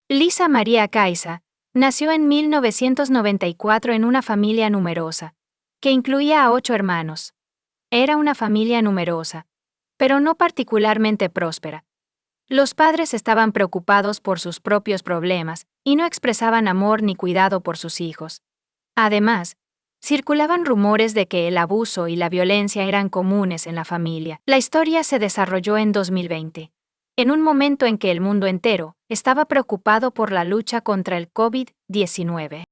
Lisa María Caiza nació en 1994 en una familia numerosa, que incluía a 8 hermanos. Era una familia numerosa, pero no particularmente próspera. Los padres estaban preocupados por sus propios problemas y no expresaban amor ni cuidado por sus hijos. Además, circulaban rumores de que el abuso y la violencia eran comunes en la familia. La historia se desarrolló en 2020, en un momento en que el mundo entero estaba preocupado por la lucha contra el COVID-19.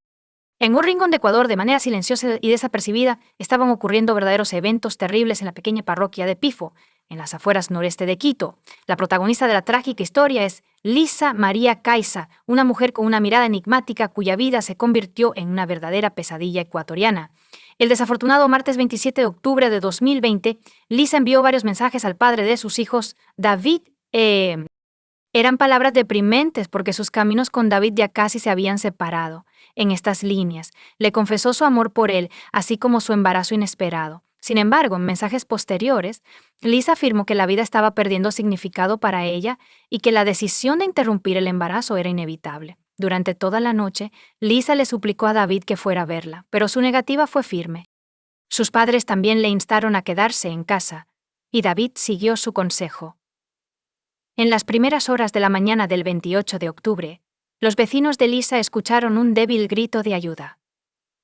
En un rincón de Ecuador, de manera silenciosa y desapercibida, estaban ocurriendo verdaderos eventos terribles en la pequeña parroquia de Pifo, en las afueras noreste de Quito. La protagonista de la trágica historia es Lisa María Caiza, una mujer con una mirada enigmática cuya vida se convirtió en una verdadera pesadilla ecuatoriana. El desafortunado martes 27 de octubre de 2020, Lisa envió varios mensajes al padre de sus hijos, David. Eran palabras deprimentes porque sus caminos con David ya casi se habían separado. En estas líneas, le confesó su amor por él, así como su embarazo inesperado. Sin embargo, en mensajes posteriores, Lisa afirmó que la vida estaba perdiendo significado para ella y que la decisión de interrumpir el embarazo era inevitable. Durante toda la noche, Lisa le suplicó a David que fuera a verla, pero su negativa fue firme. Sus padres también le instaron a quedarse en casa, y David siguió su consejo. En las primeras horas de la mañana del 28 de octubre, los vecinos de Lisa escucharon un débil grito de ayuda.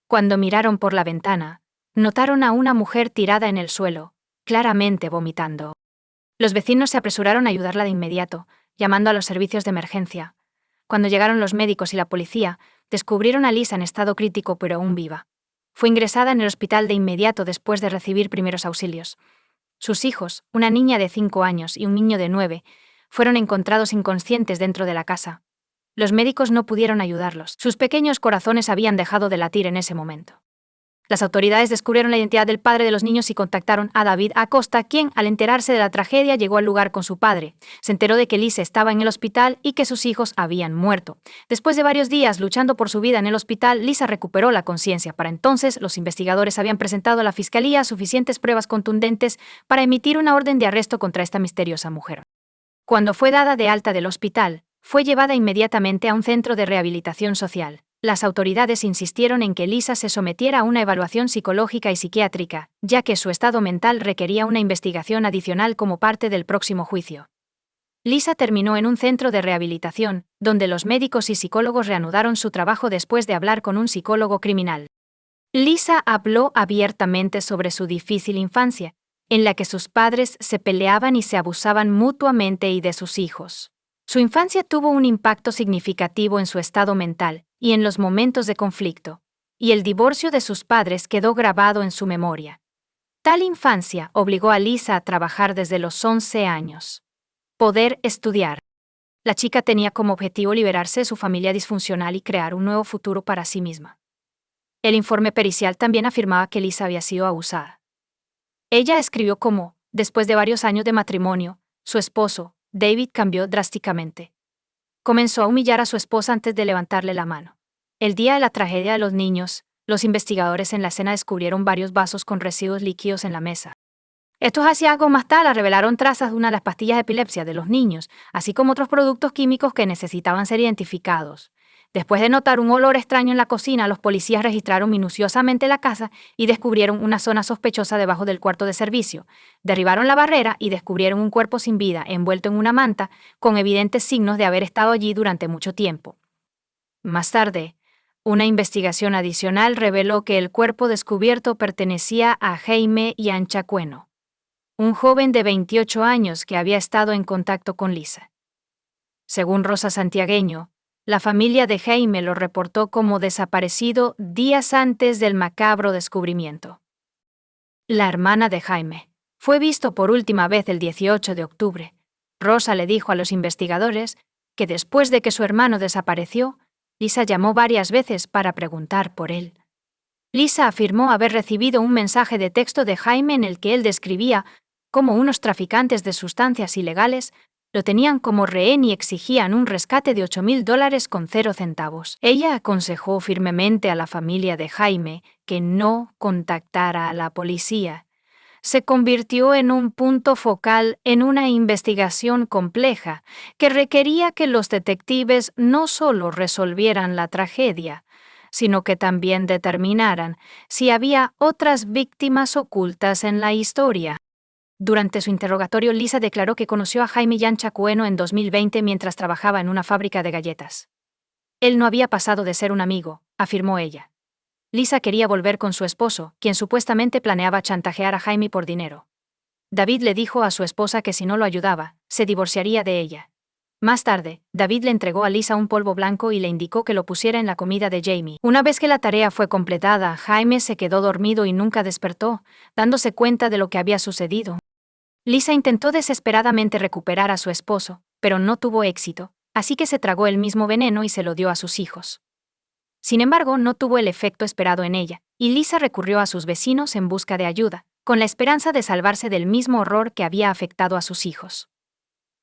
Cuando miraron por la ventana, notaron a una mujer tirada en el suelo, claramente vomitando. Los vecinos se apresuraron a ayudarla de inmediato, llamando a los servicios de emergencia. Cuando llegaron los médicos y la policía, descubrieron a Lisa en estado crítico pero aún viva. Fue ingresada en el hospital de inmediato después de recibir primeros auxilios. Sus hijos, una niña de 5 años y un niño de 9, fueron encontrados inconscientes dentro de la casa. Los médicos no pudieron ayudarlos. Sus pequeños corazones habían dejado de latir en ese momento. Las autoridades descubrieron la identidad del padre de los niños y contactaron a David Acosta, quien, al enterarse de la tragedia, llegó al lugar con su padre. Se enteró de que Lisa estaba en el hospital y que sus hijos habían muerto. Después de varios días luchando por su vida en el hospital, Lisa recuperó la conciencia. Para entonces, los investigadores habían presentado a la fiscalía suficientes pruebas contundentes para emitir una orden de arresto contra esta misteriosa mujer. Cuando fue dada de alta del hospital, fue llevada inmediatamente a un centro de rehabilitación social. Las autoridades insistieron en que Lisa se sometiera a una evaluación psicológica y psiquiátrica, ya que su estado mental requería una investigación adicional como parte del próximo juicio. Lisa terminó en un centro de rehabilitación, donde los médicos y psicólogos reanudaron su trabajo después de hablar con un psicólogo criminal. Lisa habló abiertamente sobre su difícil infancia, en la que sus padres se peleaban y se abusaban mutuamente y de sus hijos. Su infancia tuvo un impacto significativo en su estado mental y en los momentos de conflicto, y el divorcio de sus padres quedó grabado en su memoria. Tal infancia obligó a Lisa a trabajar desde los 11 años. Poder estudiar. La chica tenía como objetivo liberarse de su familia disfuncional y crear un nuevo futuro para sí misma. El informe pericial también afirmaba que Lisa había sido abusada. Ella escribió cómo, después de varios años de matrimonio, su esposo, David, cambió drásticamente. Comenzó a humillar a su esposa antes de levantarle la mano. El día de la tragedia de los niños, los investigadores en la escena descubrieron varios vasos con residuos líquidos en la mesa. Estos hallazgos más tarde revelaron trazas de una de las pastillas de epilepsia de los niños, así como otros productos químicos que necesitaban ser identificados. Después de notar un olor extraño en la cocina, los policías registraron minuciosamente la casa y descubrieron una zona sospechosa debajo del cuarto de servicio. Derribaron la barrera y descubrieron un cuerpo sin vida envuelto en una manta, con evidentes signos de haber estado allí durante mucho tiempo. Más tarde, una investigación adicional reveló que el cuerpo descubierto pertenecía a Jaime Yanchacueno, un joven de 28 años que había estado en contacto con Lisa. Según Rosa Santiagueño, la familia de Jaime lo reportó como desaparecido días antes del macabro descubrimiento. La hermana de Jaime fue visto por última vez el 18 de octubre. Rosa le dijo a los investigadores que después de que su hermano desapareció, Lisa llamó varias veces para preguntar por él. Lisa afirmó haber recibido un mensaje de texto de Jaime en el que él describía cómo unos traficantes de sustancias ilegales lo tenían como rehén y exigían un rescate de $8,000 con 0 centavos. Ella aconsejó firmemente a la familia de Jaime que no contactara a la policía. se convirtió en un punto focal en una investigación compleja que requería que los detectives no solo resolvieran la tragedia, sino que también determinaran si había otras víctimas ocultas en la historia. Durante su interrogatorio, Lisa declaró que conoció a Jaime Jan Chacueno en 2020 mientras trabajaba en una fábrica de galletas. Él no había pasado de ser un amigo, afirmó ella. Lisa quería volver con su esposo, quien supuestamente planeaba chantajear a Jaime por dinero. David le dijo a su esposa que si no lo ayudaba, se divorciaría de ella. Más tarde, David le entregó a Lisa un polvo blanco y le indicó que lo pusiera en la comida de Jamie. Una vez que la tarea fue completada, Jaime se quedó dormido y nunca despertó, dándose cuenta de lo que había sucedido. Lisa intentó desesperadamente recuperar a su esposo, pero no tuvo éxito, así que se tragó el mismo veneno y se lo dio a sus hijos. Sin embargo, no tuvo el efecto esperado en ella, y Lisa recurrió a sus vecinos en busca de ayuda, con la esperanza de salvarse del mismo horror que había afectado a sus hijos.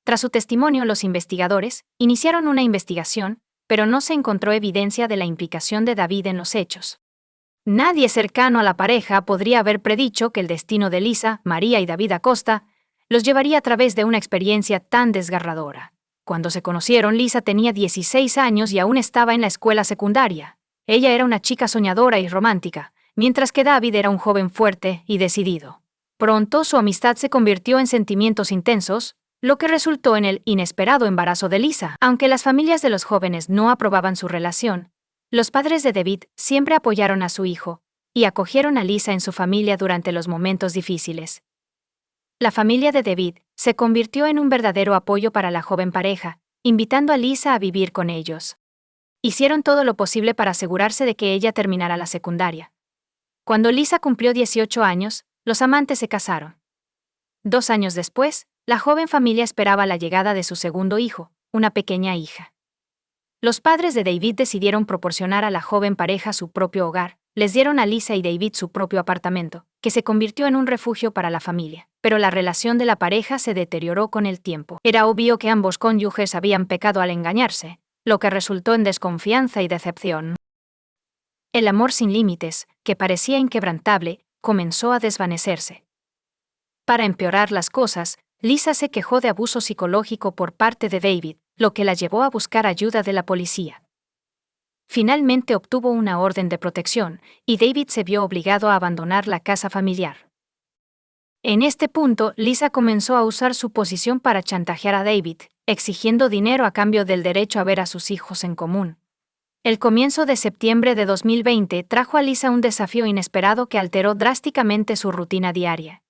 Tras su testimonio, los investigadores iniciaron una investigación, pero no se encontró evidencia de la implicación de David en los hechos. Nadie cercano a la pareja podría haber predicho que el destino de Lisa, María y David Acosta los llevaría a través de una experiencia tan desgarradora. Cuando se conocieron, Lisa tenía 16 años y aún estaba en la escuela secundaria. Ella era una chica soñadora y romántica, mientras que David era un joven fuerte y decidido. Pronto su amistad se convirtió en sentimientos intensos, lo que resultó en el inesperado embarazo de Lisa. Aunque las familias de los jóvenes no aprobaban su relación, los padres de David siempre apoyaron a su hijo y acogieron a Lisa en su familia durante los momentos difíciles. La familia de David se convirtió en un verdadero apoyo para la joven pareja, invitando a Lisa a vivir con ellos. Hicieron todo lo posible para asegurarse de que ella terminara la secundaria. Cuando Lisa cumplió 18 años, los amantes se casaron. 2 años después, la joven familia esperaba la llegada de su segundo hijo, una pequeña hija. Los padres de David decidieron proporcionar a la joven pareja su propio hogar, les dieron a Lisa y David su propio apartamento, que se convirtió en un refugio para la familia. Pero la relación de la pareja se deterioró con el tiempo. Era obvio que ambos cónyuges habían pecado al engañarse, lo que resultó en desconfianza y decepción. El amor sin límites, que parecía inquebrantable, comenzó a desvanecerse. Para empeorar las cosas, Lisa se quejó de abuso psicológico por parte de David, lo que la llevó a buscar ayuda de la policía. Finalmente obtuvo una orden de protección, y David se vio obligado a abandonar la casa familiar. En este punto, Lisa comenzó a usar su posición para chantajear a David, exigiendo dinero a cambio del derecho a ver a sus hijos en común. El comienzo de septiembre de 2020 trajo a Lisa un desafío inesperado que alteró drásticamente su rutina diaria.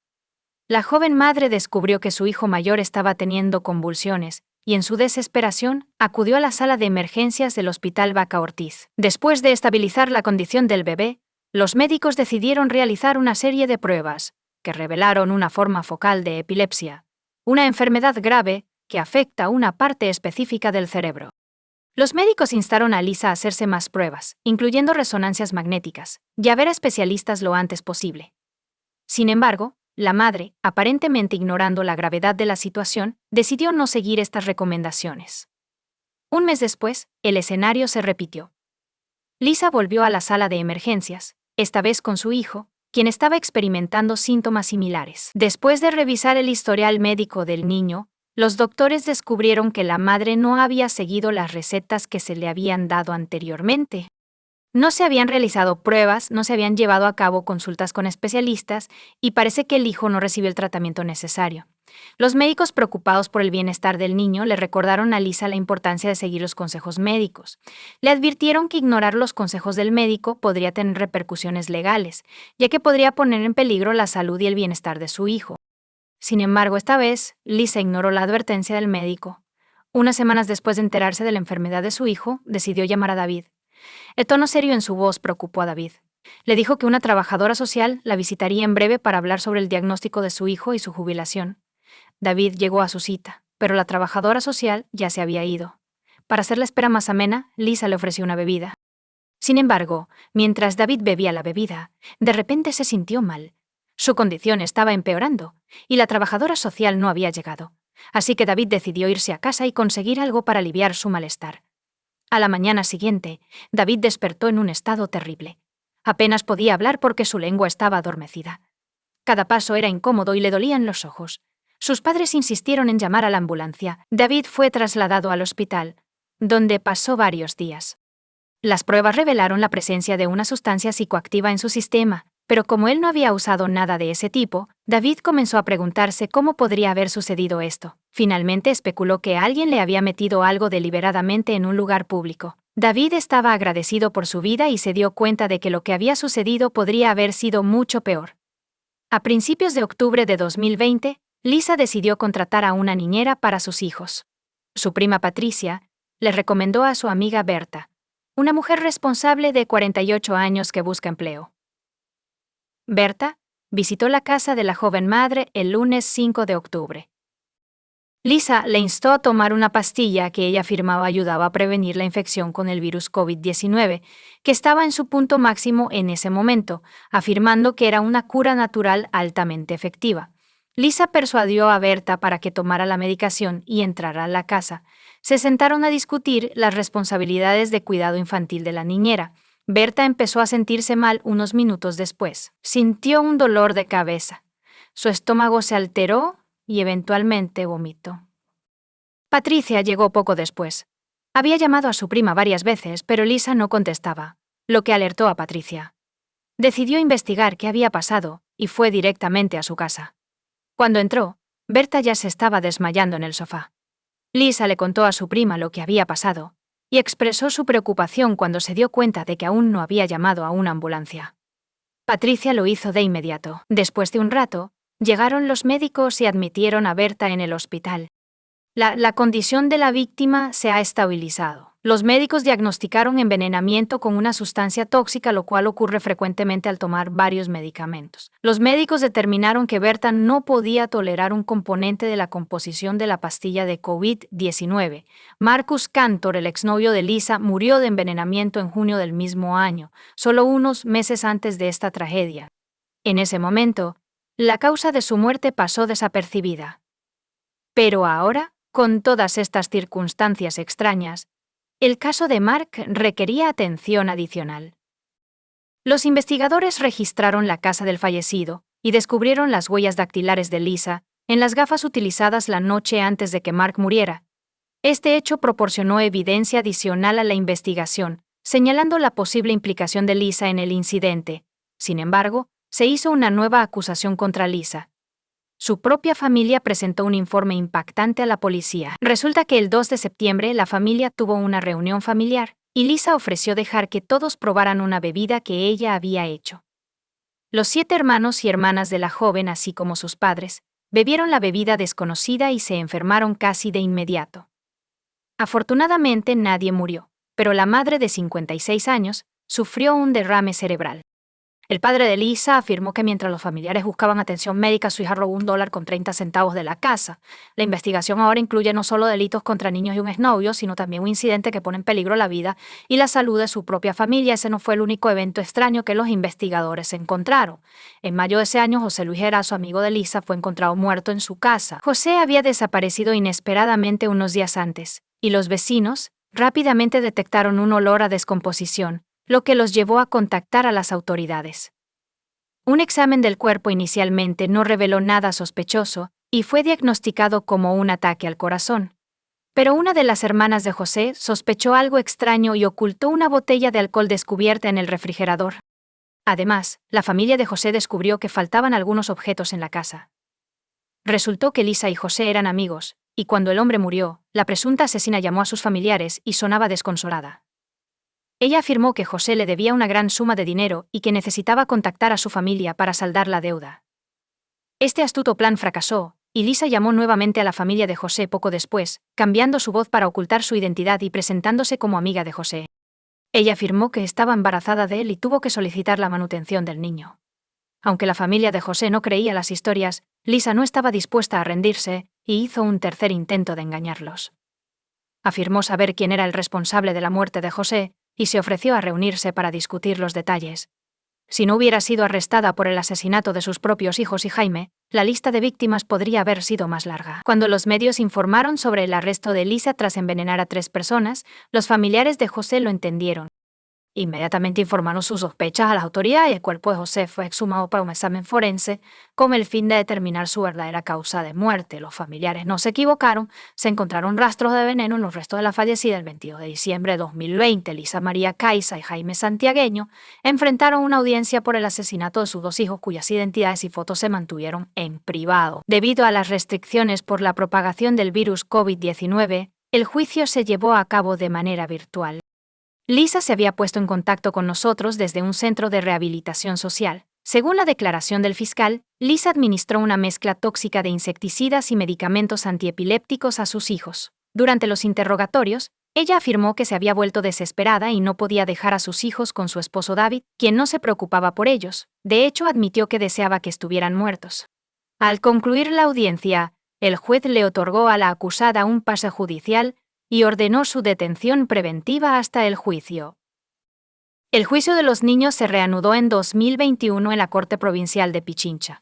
La joven madre descubrió que su hijo mayor estaba teniendo convulsiones, y en su desesperación, acudió a la sala de emergencias del Hospital Vaca Ortiz. Después de estabilizar la condición del bebé, los médicos decidieron realizar una serie de pruebas, que revelaron una forma focal de epilepsia, una enfermedad grave que afecta a una parte específica del cerebro. Los médicos instaron a Lisa a hacerse más pruebas, incluyendo resonancias magnéticas, y a ver a especialistas lo antes posible. Sin embargo, la madre, aparentemente ignorando la gravedad de la situación, decidió no seguir estas recomendaciones. Un mes después, el escenario se repitió. Lisa volvió a la sala de emergencias, esta vez con su hijo, quien estaba experimentando síntomas similares. Después de revisar el historial médico del niño, los doctores descubrieron que la madre no había seguido las recetas que se le habían dado anteriormente. No se habían realizado pruebas, no se habían llevado a cabo consultas con especialistas y parece que el hijo no recibió el tratamiento necesario. Los médicos, preocupados por el bienestar del niño, le recordaron a Lisa la importancia de seguir los consejos médicos. Le advirtieron que ignorar los consejos del médico podría tener repercusiones legales, ya que podría poner en peligro la salud y el bienestar de su hijo. Sin embargo, esta vez, Lisa ignoró la advertencia del médico. Unas semanas después de enterarse de la enfermedad de su hijo, decidió llamar a David. El tono serio en su voz preocupó a David. Le dijo que una trabajadora social la visitaría en breve para hablar sobre el diagnóstico de su hijo y su jubilación. David llegó a su cita, pero la trabajadora social ya se había ido. Para hacer la espera más amena, Lisa le ofreció una bebida. Sin embargo, mientras David bebía la bebida, de repente se sintió mal. Su condición estaba empeorando, y la trabajadora social no había llegado. Así que David decidió irse a casa y conseguir algo para aliviar su malestar. A la mañana siguiente, David despertó en un estado terrible. Apenas podía hablar porque su lengua estaba adormecida. Cada paso era incómodo y le dolían los ojos. Sus padres insistieron en llamar a la ambulancia. David fue trasladado al hospital, donde pasó varios días. Las pruebas revelaron la presencia de una sustancia psicoactiva en su sistema, pero como él no había usado nada de ese tipo, David comenzó a preguntarse cómo podría haber sucedido esto. Finalmente especuló que alguien le había metido algo deliberadamente en un lugar público. David estaba agradecido por su vida y se dio cuenta de que lo que había sucedido podría haber sido mucho peor. A principios de octubre de 2020, Lisa decidió contratar a una niñera para sus hijos. Su prima Patricia le recomendó a su amiga Berta, una mujer responsable de 48 años que busca empleo. Berta visitó la casa de la joven madre el lunes 5 de octubre. Lisa le instó a tomar una pastilla que ella afirmaba ayudaba a prevenir la infección con el virus COVID-19, que estaba en su punto máximo en ese momento, afirmando que era una cura natural altamente efectiva. Lisa persuadió a Berta para que tomara la medicación y entrara a la casa. Se sentaron a discutir las responsabilidades de cuidado infantil de la niñera. Berta empezó a sentirse mal unos minutos después. Sintió un dolor de cabeza. Su estómago se alteró y eventualmente vomitó. Patricia llegó poco después. Había llamado a su prima varias veces, pero Lisa no contestaba, lo que alertó a Patricia. Decidió investigar qué había pasado y fue directamente a su casa. Cuando entró, Berta ya se estaba desmayando en el sofá. Lisa le contó a su prima lo que había pasado y expresó su preocupación cuando se dio cuenta de que aún no había llamado a una ambulancia. Patricia lo hizo de inmediato. Después de un rato, llegaron los médicos y admitieron a Berta en el hospital. La condición de la víctima se ha estabilizado. Los médicos diagnosticaron envenenamiento con una sustancia tóxica, lo cual ocurre frecuentemente al tomar varios medicamentos. Los médicos determinaron que Berta no podía tolerar un componente de la composición de la pastilla de COVID-19. Marcus Cantor, el exnovio de Lisa, murió de envenenamiento en junio del mismo año, solo unos meses antes de esta tragedia. En ese momento, la causa de su muerte pasó desapercibida. Pero ahora, con todas estas circunstancias extrañas, el caso de Mark requería atención adicional. Los investigadores registraron la casa del fallecido y descubrieron las huellas dactilares de Lisa en las gafas utilizadas la noche antes de que Mark muriera. Este hecho proporcionó evidencia adicional a la investigación, señalando la posible implicación de Lisa en el incidente. Sin embargo, se hizo una nueva acusación contra Lisa. Su propia familia presentó un informe impactante a la policía. Resulta que el 2 de septiembre la familia tuvo una reunión familiar y Lisa ofreció dejar que todos probaran una bebida que ella había hecho. Los 7 hermanos y hermanas de la joven, así como sus padres, bebieron la bebida desconocida y se enfermaron casi de inmediato. Afortunadamente nadie murió, pero la madre de 56 años sufrió un derrame cerebral. El padre de Lisa afirmó que mientras los familiares buscaban atención médica, su hija robó $1.30 de la casa. La investigación ahora incluye no solo delitos contra niños y un exnovio, sino también un incidente que pone en peligro la vida y la salud de su propia familia. Ese no fue el único evento extraño que los investigadores encontraron. En mayo de ese año, José Luis Erazo, amigo de Lisa, fue encontrado muerto en su casa. José había desaparecido inesperadamente unos días antes, y los vecinos rápidamente detectaron un olor a descomposición, lo que los llevó a contactar a las autoridades. Un examen del cuerpo inicialmente no reveló nada sospechoso y fue diagnosticado como un ataque al corazón. Pero una de las hermanas de José sospechó algo extraño y ocultó una botella de alcohol descubierta en el refrigerador. Además, la familia de José descubrió que faltaban algunos objetos en la casa. Resultó que Lisa y José eran amigos, y cuando el hombre murió, la presunta asesina llamó a sus familiares y sonaba desconsolada. Ella afirmó que José le debía una gran suma de dinero y que necesitaba contactar a su familia para saldar la deuda. Este astuto plan fracasó, y Lisa llamó nuevamente a la familia de José poco después, cambiando su voz para ocultar su identidad y presentándose como amiga de José. Ella afirmó que estaba embarazada de él y tuvo que solicitar la manutención del niño. Aunque la familia de José no creía las historias, Lisa no estaba dispuesta a rendirse y hizo un tercer intento de engañarlos. Afirmó saber quién era el responsable de la muerte de José y se ofreció a reunirse para discutir los detalles. Si no hubiera sido arrestada por el asesinato de sus propios hijos y Jaime, la lista de víctimas podría haber sido más larga. Cuando los medios informaron sobre el arresto de Lisa tras envenenar a 3 personas, los familiares de José lo entendieron. Inmediatamente informaron sus sospechas a las autoridades y el cuerpo de José fue exhumado para un examen forense con el fin de determinar su verdadera causa de muerte. Los familiares no se equivocaron, se encontraron rastros de veneno en los restos de la fallecida el 22 de diciembre de 2020. Lisa María Caiza y Jaime Santiagueño enfrentaron una audiencia por el asesinato de sus dos hijos cuyas identidades y fotos se mantuvieron en privado. Debido a las restricciones por la propagación del virus COVID-19, el juicio se llevó a cabo de manera virtual. Lisa se había puesto en contacto con nosotros desde un centro de rehabilitación social. Según la declaración del fiscal, Lisa administró una mezcla tóxica de insecticidas y medicamentos antiepilépticos a sus hijos. Durante los interrogatorios, ella afirmó que se había vuelto desesperada y no podía dejar a sus hijos con su esposo David, quien no se preocupaba por ellos. De hecho, admitió que deseaba que estuvieran muertos. Al concluir la audiencia, el juez le otorgó a la acusada un pase judicial y ordenó su detención preventiva hasta el juicio. El juicio de los niños se reanudó en 2021 en la Corte Provincial de Pichincha.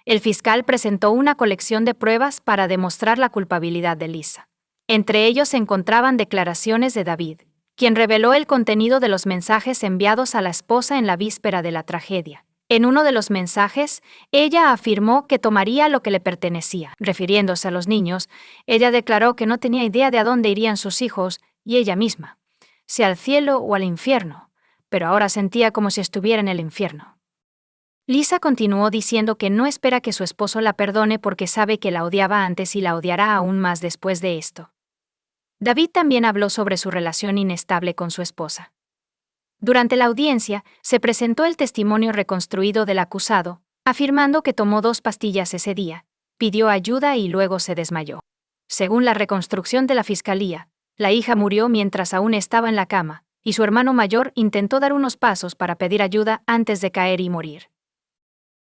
El fiscal presentó una colección de pruebas para demostrar la culpabilidad de Lisa. Entre ellos se encontraban declaraciones de David, quien reveló el contenido de los mensajes enviados a la esposa en la víspera de la tragedia. En uno de los mensajes, ella afirmó que tomaría lo que le pertenecía. Refiriéndose a los niños, ella declaró que no tenía idea de a dónde irían sus hijos y ella misma, si al cielo o al infierno, pero ahora sentía como si estuviera en el infierno. Lisa continuó diciendo que no espera que su esposo la perdone porque sabe que la odiaba antes y la odiará aún más después de esto. David también habló sobre su relación inestable con su esposa. Durante la audiencia, se presentó el testimonio reconstruido del acusado, afirmando que tomó 2 pastillas ese día, pidió ayuda y luego se desmayó. Según la reconstrucción de la fiscalía, la hija murió mientras aún estaba en la cama, y su hermano mayor intentó dar unos pasos para pedir ayuda antes de caer y morir.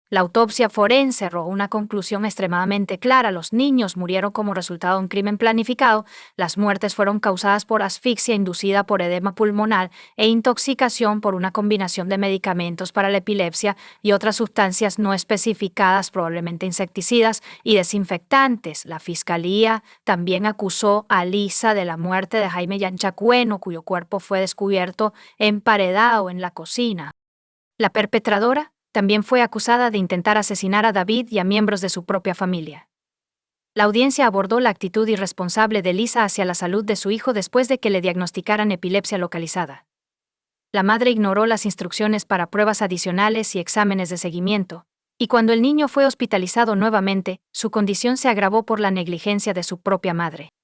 La autopsia forense arrojó una conclusión extremadamente clara: los niños murieron como resultado de un crimen planificado. Las muertes fueron causadas por asfixia inducida por edema pulmonar e intoxicación por una combinación de medicamentos para la epilepsia y otras sustancias no especificadas, probablemente insecticidas y desinfectantes. La fiscalía también acusó a Lisa de la muerte de Jaime Yanchacueno, cuyo cuerpo fue descubierto emparedado en la cocina. La perpetradora también fue acusada de intentar asesinar a David y a miembros de su propia familia. La audiencia abordó la actitud irresponsable de Lisa hacia la salud de su hijo después de que le diagnosticaran epilepsia localizada. La madre ignoró las instrucciones para pruebas adicionales y exámenes de seguimiento, y cuando el niño fue hospitalizado nuevamente, su condición se agravó por la negligencia de su propia madre.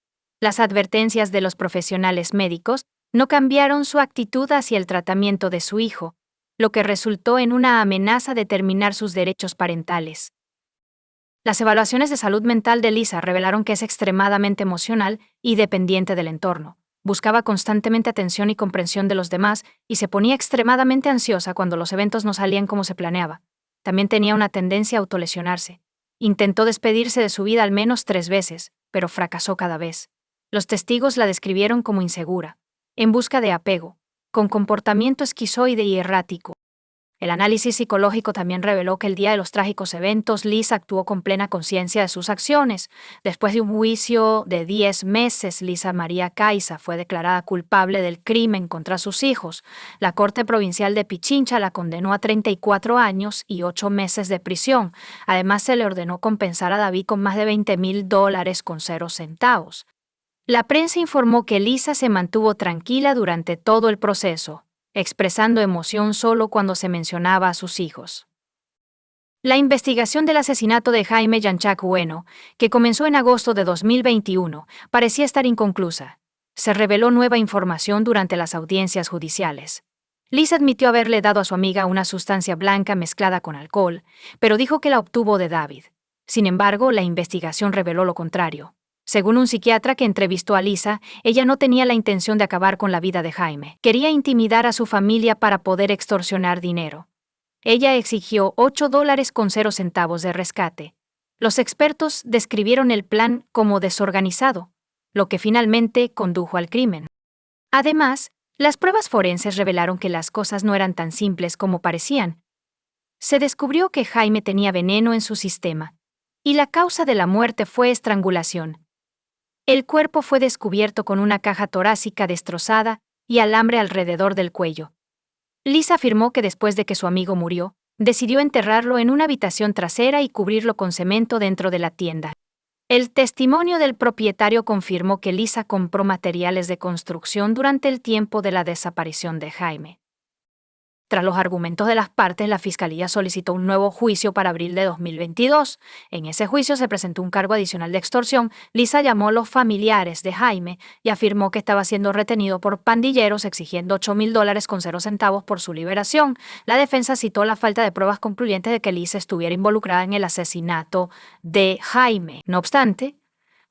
Las advertencias de los profesionales médicos no cambiaron su actitud hacia el tratamiento de su hijo, lo que resultó en una amenaza de terminar sus derechos parentales. Las evaluaciones de salud mental de Lisa revelaron que es extremadamente emocional y dependiente del entorno. Buscaba constantemente atención y comprensión de los demás y se ponía extremadamente ansiosa cuando los eventos no salían como se planeaba. También tenía una tendencia a autolesionarse. Intentó despedirse de su vida al menos 3 veces, pero fracasó cada vez. Los testigos la describieron como insegura, en busca de apego, con comportamiento esquizoide y errático. El análisis psicológico también reveló que el día de los trágicos eventos, Lisa actuó con plena conciencia de sus acciones. Después de un juicio de 10 meses, Lisa María Caiza fue declarada culpable del crimen contra sus hijos. La Corte Provincial de Pichincha la condenó a 34 años y 8 meses de prisión. Además, se le ordenó compensar a David con más de $20,000 con 0 centavos. La prensa informó que Lisa se mantuvo tranquila durante todo el proceso, expresando emoción solo cuando se mencionaba a sus hijos. La investigación del asesinato de Jaime Yanchacueno, que comenzó en agosto de 2021, parecía estar inconclusa. Se reveló nueva información durante las audiencias judiciales. Lisa admitió haberle dado a su amiga una sustancia blanca mezclada con alcohol, pero dijo que la obtuvo de David. Sin embargo, la investigación reveló lo contrario. Según un psiquiatra que entrevistó a Lisa, ella no tenía la intención de acabar con la vida de Jaime. Quería intimidar a su familia para poder extorsionar dinero. Ella exigió $8 con 0 centavos de rescate. Los expertos describieron el plan como desorganizado, lo que finalmente condujo al crimen. Además, las pruebas forenses revelaron que las cosas no eran tan simples como parecían. Se descubrió que Jaime tenía veneno en su sistema, y la causa de la muerte fue estrangulación. El cuerpo fue descubierto con una caja torácica destrozada y alambre alrededor del cuello, Lisa afirmó que después de que su amigo murió, decidió enterrarlo en una habitación trasera y cubrirlo con cemento dentro de la tienda. El testimonio del propietario confirmó que Lisa compró materiales de construcción durante el tiempo de la desaparición de Jaime. Tras los argumentos de las partes, la Fiscalía solicitó un nuevo juicio para abril de 2022. En ese juicio se presentó un cargo adicional de extorsión. Lisa llamó a los familiares de Jaime y afirmó que estaba siendo retenido por pandilleros exigiendo $8,000 con 0 centavos por su liberación. La defensa citó la falta de pruebas concluyentes de que Lisa estuviera involucrada en el asesinato de Jaime. No obstante,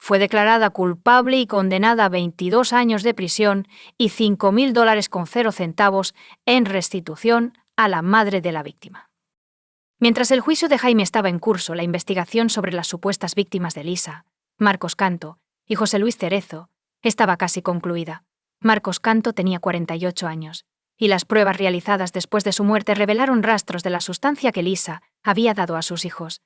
fue declarada culpable y condenada a 22 años de prisión y $5,000 con 0 centavos en restitución a la madre de la víctima. Mientras el juicio de Jaime estaba en curso, la investigación sobre las supuestas víctimas de Lisa, Marcos Canto y José Luis Cerezo, estaba casi concluida. Marcos Canto tenía 48 años, y las pruebas realizadas después de su muerte revelaron rastros de la sustancia que Lisa había dado a sus hijos.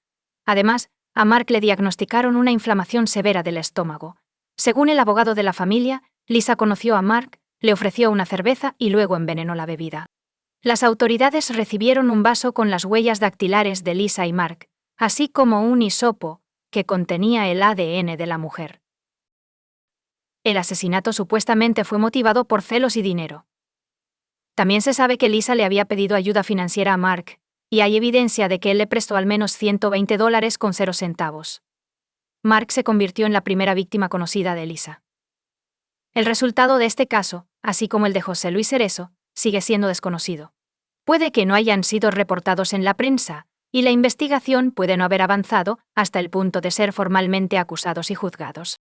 Además, a Mark le diagnosticaron una inflamación severa del estómago. Según el abogado de la familia, Lisa conoció a Mark, le ofreció una cerveza y luego envenenó la bebida. Las autoridades recibieron un vaso con las huellas dactilares de Lisa y Mark, así como un hisopo que contenía el ADN de la mujer. El asesinato supuestamente fue motivado por celos y dinero. También se sabe que Lisa le había pedido ayuda financiera a Mark, y hay evidencia de que él le prestó al menos $120 con 0 centavos. Mark se convirtió en la primera víctima conocida de Lisa. El resultado de este caso, así como el de José Luis Cerezo, sigue siendo desconocido. Puede que no hayan sido reportados en la prensa, y la investigación puede no haber avanzado hasta el punto de ser formalmente acusados y juzgados.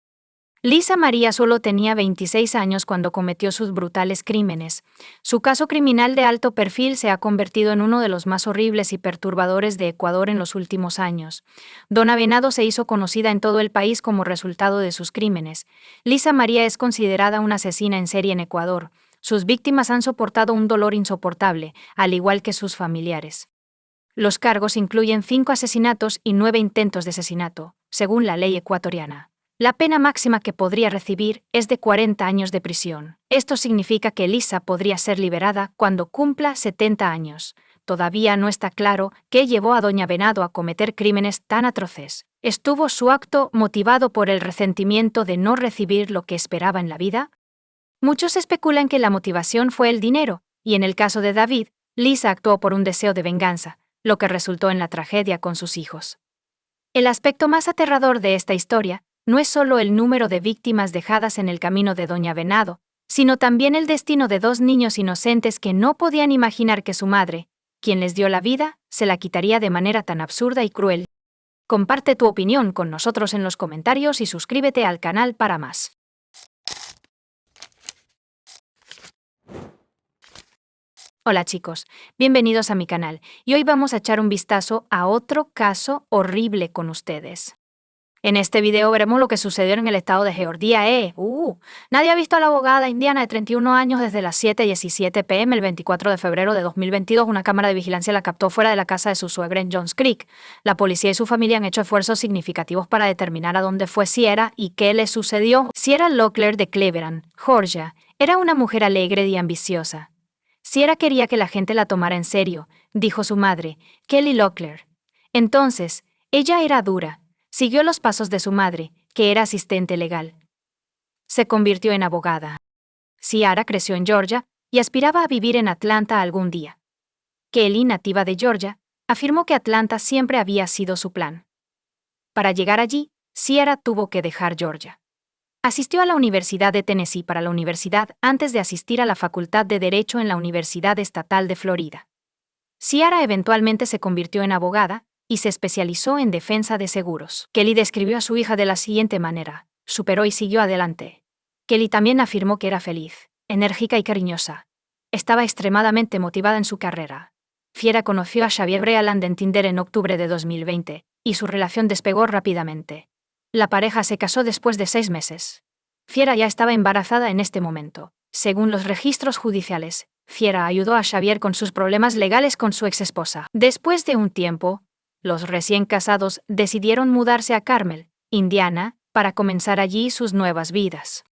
Lisa María solo tenía 26 años cuando cometió sus brutales crímenes. Su caso criminal de alto perfil se ha convertido en uno de los más horribles y perturbadores de Ecuador en los últimos años. Donna Venado se hizo conocida en todo el país como resultado de sus crímenes. Lisa María es considerada una asesina en serie en Ecuador. Sus víctimas han soportado un dolor insoportable, al igual que sus familiares. Los cargos incluyen 5 asesinatos y 9 intentos de asesinato, según la ley ecuatoriana. La pena máxima que podría recibir es de 40 años de prisión. Esto significa que Lisa podría ser liberada cuando cumpla 70 años. Todavía no está claro qué llevó a doña Venado a cometer crímenes tan atroces. ¿Estuvo su acto motivado por el resentimiento de no recibir lo que esperaba en la vida? Muchos especulan que la motivación fue el dinero, y en el caso de David, Lisa actuó por un deseo de venganza, lo que resultó en la tragedia con sus hijos. El aspecto más aterrador de esta historia no es solo el número de víctimas dejadas en el camino de doña Venado, sino también el destino de 2 niños inocentes que no podían imaginar que su madre, quien les dio la vida, se la quitaría de manera tan absurda y cruel. Comparte tu opinión con nosotros en los comentarios y suscríbete al canal para más. Hola chicos, bienvenidos a mi canal, y hoy vamos a echar un vistazo a otro caso horrible con ustedes. En este video veremos lo que sucedió en el estado de Georgia. Nadie ha visto a la abogada indiana de 31 años desde las 7:17 p.m. el 24 de febrero de 2022. Una cámara de vigilancia la captó fuera de la casa de su suegra en Johns Creek. La policía y su familia han hecho esfuerzos significativos para determinar a dónde fue Ciara y qué le sucedió. Ciara Locklear de Cleveland, Georgia, era una mujer alegre y ambiciosa. Ciara quería que la gente la tomara en serio, dijo su madre, Kelly Locklear. Entonces, ella era dura. Siguió los pasos de su madre, que era asistente legal. Se convirtió en abogada. Ciara creció en Georgia y aspiraba a vivir en Atlanta algún día. Kelly, nativa de Georgia, afirmó que Atlanta siempre había sido su plan. Para llegar allí, Ciara tuvo que dejar Georgia. Asistió a la Universidad de Tennessee para la universidad antes de asistir a la Facultad de Derecho en la Universidad Estatal de Florida. Ciara eventualmente se convirtió en abogada y se especializó en defensa de seguros. Kelly describió a su hija de la siguiente manera: superó y siguió adelante. Kelly también afirmó que era feliz, enérgica y cariñosa. Estaba extremadamente motivada en su carrera. Ciara conoció a Xavier Brealand en Tinder en octubre de 2020, y su relación despegó rápidamente. La pareja se casó después de 6 meses. Ciara ya estaba embarazada en este momento. Según los registros judiciales, Ciara ayudó a Xavier con sus problemas legales con su exesposa. Después de un tiempo, los recién casados decidieron mudarse a Carmel, Indiana, para comenzar allí sus nuevas vidas.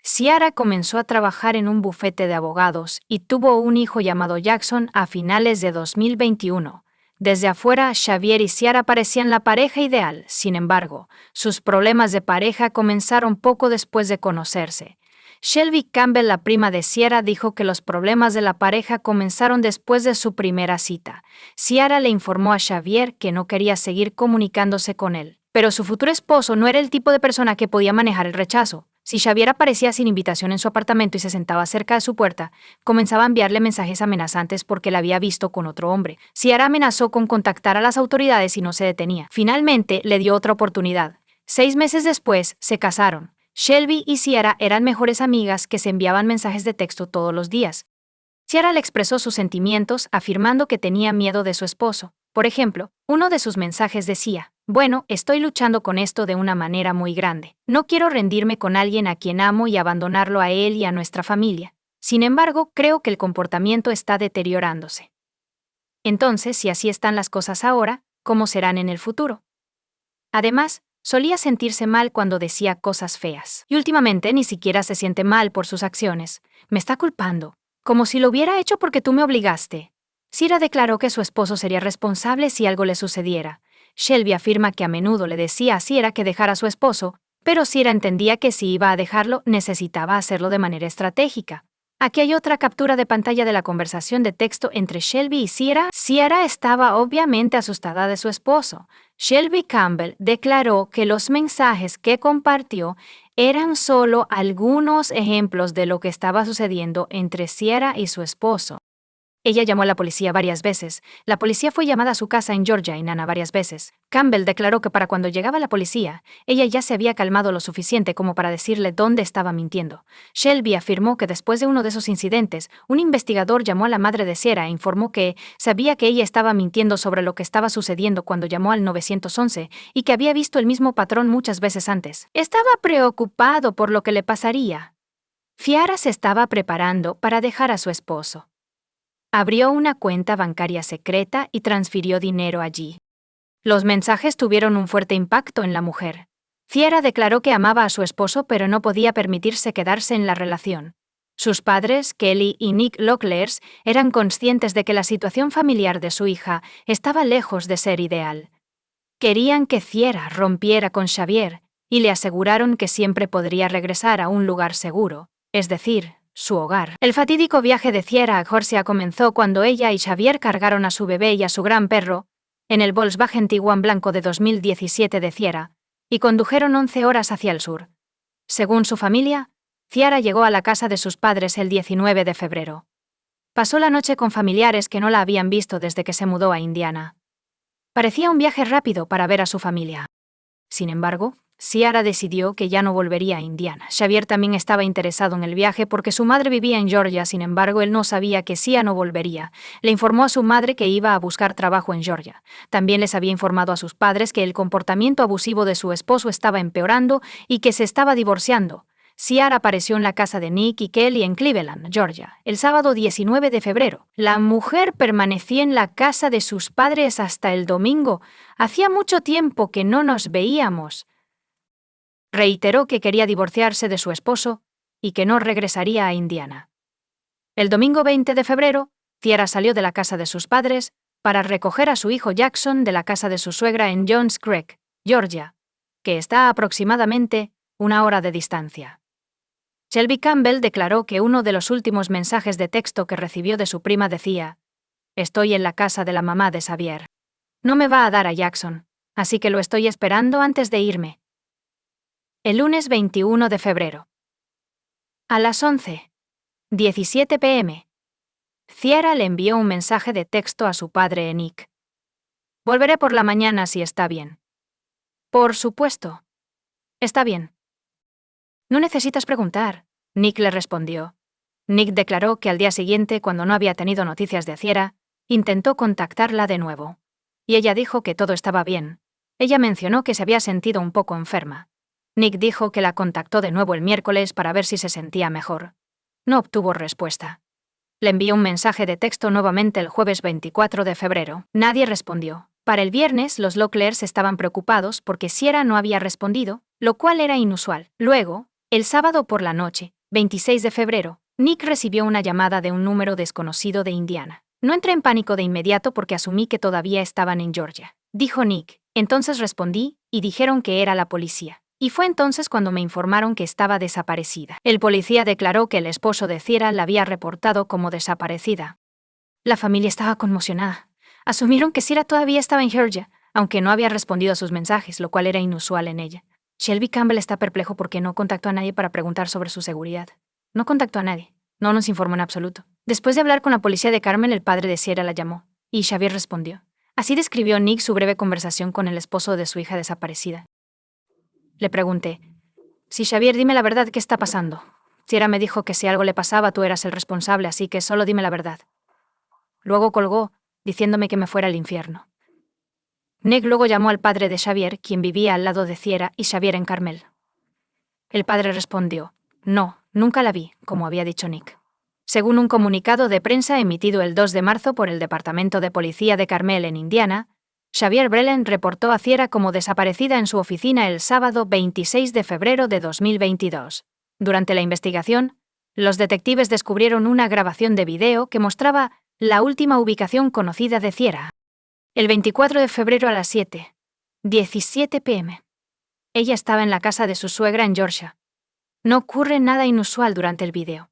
Ciara comenzó a trabajar en un bufete de abogados y tuvo un hijo llamado Jackson a finales de 2021. Desde afuera, Xavier y Ciara parecían la pareja ideal. Sin embargo, sus problemas de pareja comenzaron poco después de conocerse. Shelby Campbell, la prima de Ciara, dijo que los problemas de la pareja comenzaron después de su primera cita. Ciara le informó a Xavier que no quería seguir comunicándose con él, pero su futuro esposo no era el tipo de persona que podía manejar el rechazo. Si Xavier aparecía sin invitación en su apartamento y se sentaba cerca de su puerta, comenzaba a enviarle mensajes amenazantes porque la había visto con otro hombre. Ciara amenazó con contactar a las autoridades y no se detenía. Finalmente, le dio otra oportunidad. 6 meses después, se casaron. Shelby y Ciara eran mejores amigas que se enviaban mensajes de texto todos los días. Ciara le expresó sus sentimientos, afirmando que tenía miedo de su esposo. Por ejemplo, uno de sus mensajes decía: «Bueno, estoy luchando con esto de una manera muy grande. No quiero rendirme con alguien a quien amo y abandonarlo a él y a nuestra familia. Sin embargo, creo que el comportamiento está deteriorándose». Entonces, si así están las cosas ahora, ¿cómo serán en el futuro? Además, solía sentirse mal cuando decía cosas feas. Y últimamente ni siquiera se siente mal por sus acciones. Me está culpando, como si lo hubiera hecho porque tú me obligaste. Ciara declaró que su esposo sería responsable si algo le sucediera. Shelby afirma que a menudo le decía a Ciara que dejara a su esposo, pero Ciara entendía que si iba a dejarlo, necesitaba hacerlo de manera estratégica. Aquí hay otra captura de pantalla de la conversación de texto entre Shelby y Ciara. Ciara estaba obviamente asustada de su esposo. Shelby Campbell declaró que los mensajes que compartió eran solo algunos ejemplos de lo que estaba sucediendo entre Ciara y su esposo. Ella llamó a la policía varias veces. La policía fue llamada a su casa en Georgia y Nana varias veces. Campbell declaró que para cuando llegaba la policía, ella ya se había calmado lo suficiente como para decirle dónde estaba mintiendo. Shelby afirmó que después de uno de esos incidentes, un investigador llamó a la madre de Ciara e informó que sabía que ella estaba mintiendo sobre lo que estaba sucediendo cuando llamó al 911 y que había visto el mismo patrón muchas veces antes. Estaba preocupado por lo que le pasaría. Ciara se estaba preparando para dejar a su esposo. Abrió una cuenta bancaria secreta y transfirió dinero allí. Los mensajes tuvieron un fuerte impacto en la mujer. Ciara declaró que amaba a su esposo pero no podía permitirse quedarse en la relación. Sus padres, Kelly y Nick Locklears, eran conscientes de que la situación familiar de su hija estaba lejos de ser ideal. Querían que Ciara rompiera con Xavier y le aseguraron que siempre podría regresar a un lugar seguro, es decir, su hogar. El fatídico viaje de Ciara a Georgia comenzó cuando ella y Xavier cargaron a su bebé y a su gran perro en el Volkswagen Tiguan blanco de 2017 de Ciara y condujeron 11 horas hacia el sur. Según su familia, Ciara llegó a la casa de sus padres el 19 de febrero. Pasó la noche con familiares que no la habían visto desde que se mudó a Indiana. Parecía un viaje rápido para ver a su familia. Sin embargo, Ciara decidió que ya no volvería a Indiana. Xavier también estaba interesado en el viaje porque su madre vivía en Georgia, sin embargo, él no sabía que Ciara no volvería. Le informó a su madre que iba a buscar trabajo en Georgia. También les había informado a sus padres que el comportamiento abusivo de su esposo estaba empeorando y que se estaba divorciando. Ciara apareció en la casa de Nick y Kelly en Cleveland, Georgia, el sábado 19 de febrero. La mujer permanecía en la casa de sus padres hasta el domingo. Hacía mucho tiempo que no nos veíamos. Reiteró que quería divorciarse de su esposo y que no regresaría a Indiana. El domingo 20 de febrero, Ciara salió de la casa de sus padres para recoger a su hijo Jackson de la casa de su suegra en Johns Creek, Georgia, que está a aproximadamente 1 hora de distancia. Shelby Campbell declaró que uno de los últimos mensajes de texto que recibió de su prima decía: «Estoy en la casa de la mamá de Xavier. No me va a dar a Jackson, así que lo estoy esperando antes de irme». El lunes 21 de febrero. A las 11:17 p.m., Ciara le envió un mensaje de texto a su padre Nick. «Volveré por la mañana si está bien». «Por supuesto. Está bien». «No necesitas preguntar», Nick le respondió. Nick declaró que al día siguiente, cuando no había tenido noticias de Ciara, intentó contactarla de nuevo. Y ella dijo que todo estaba bien. Ella mencionó que se había sentido un poco enferma. Nick dijo que la contactó de nuevo el miércoles para ver si se sentía mejor. No obtuvo respuesta. Le envió un mensaje de texto nuevamente el jueves 24 de febrero. Nadie respondió. Para el viernes, los Locklears estaban preocupados porque Ciara no había respondido, lo cual era inusual. Luego, el sábado por la noche, 26 de febrero, Nick recibió una llamada de un número desconocido de Indiana. No entré en pánico de inmediato porque asumí que todavía estaban en Georgia, dijo Nick. Entonces respondí, y dijeron que era la policía. Y fue entonces cuando me informaron que estaba desaparecida. El policía declaró que el esposo de Ciara la había reportado como desaparecida. La familia estaba conmocionada. Asumieron que Ciara todavía estaba en Georgia, aunque no había respondido a sus mensajes, lo cual era inusual en ella. Shelby Campbell está perplejo porque no contactó a nadie para preguntar sobre su seguridad. No contactó a nadie. No nos informó en absoluto. Después de hablar con la policía de Carmel, el padre de Ciara la llamó, y Xavier respondió. Así describió Nick su breve conversación con el esposo de su hija desaparecida. Le pregunté, si Xavier, dime la verdad, ¿qué está pasando? Ciara me dijo que si algo le pasaba tú eras el responsable, así que solo dime la verdad. Luego colgó, diciéndome que me fuera al infierno. Nick luego llamó al padre de Xavier, quien vivía al lado de Ciara y Xavier en Carmel. El padre respondió, no, nunca la vi, como había dicho Nick. Según un comunicado de prensa emitido el 2 de marzo por el Departamento de Policía de Carmel en Indiana, Xavier Breland reportó a Ciara como desaparecida en su oficina el sábado 26 de febrero de 2022. Durante la investigación, los detectives descubrieron una grabación de video que mostraba la última ubicación conocida de Ciara. El 24 de febrero a las 7:17 p.m. Ella estaba en la casa de su suegra en Georgia. No ocurre nada inusual durante el video.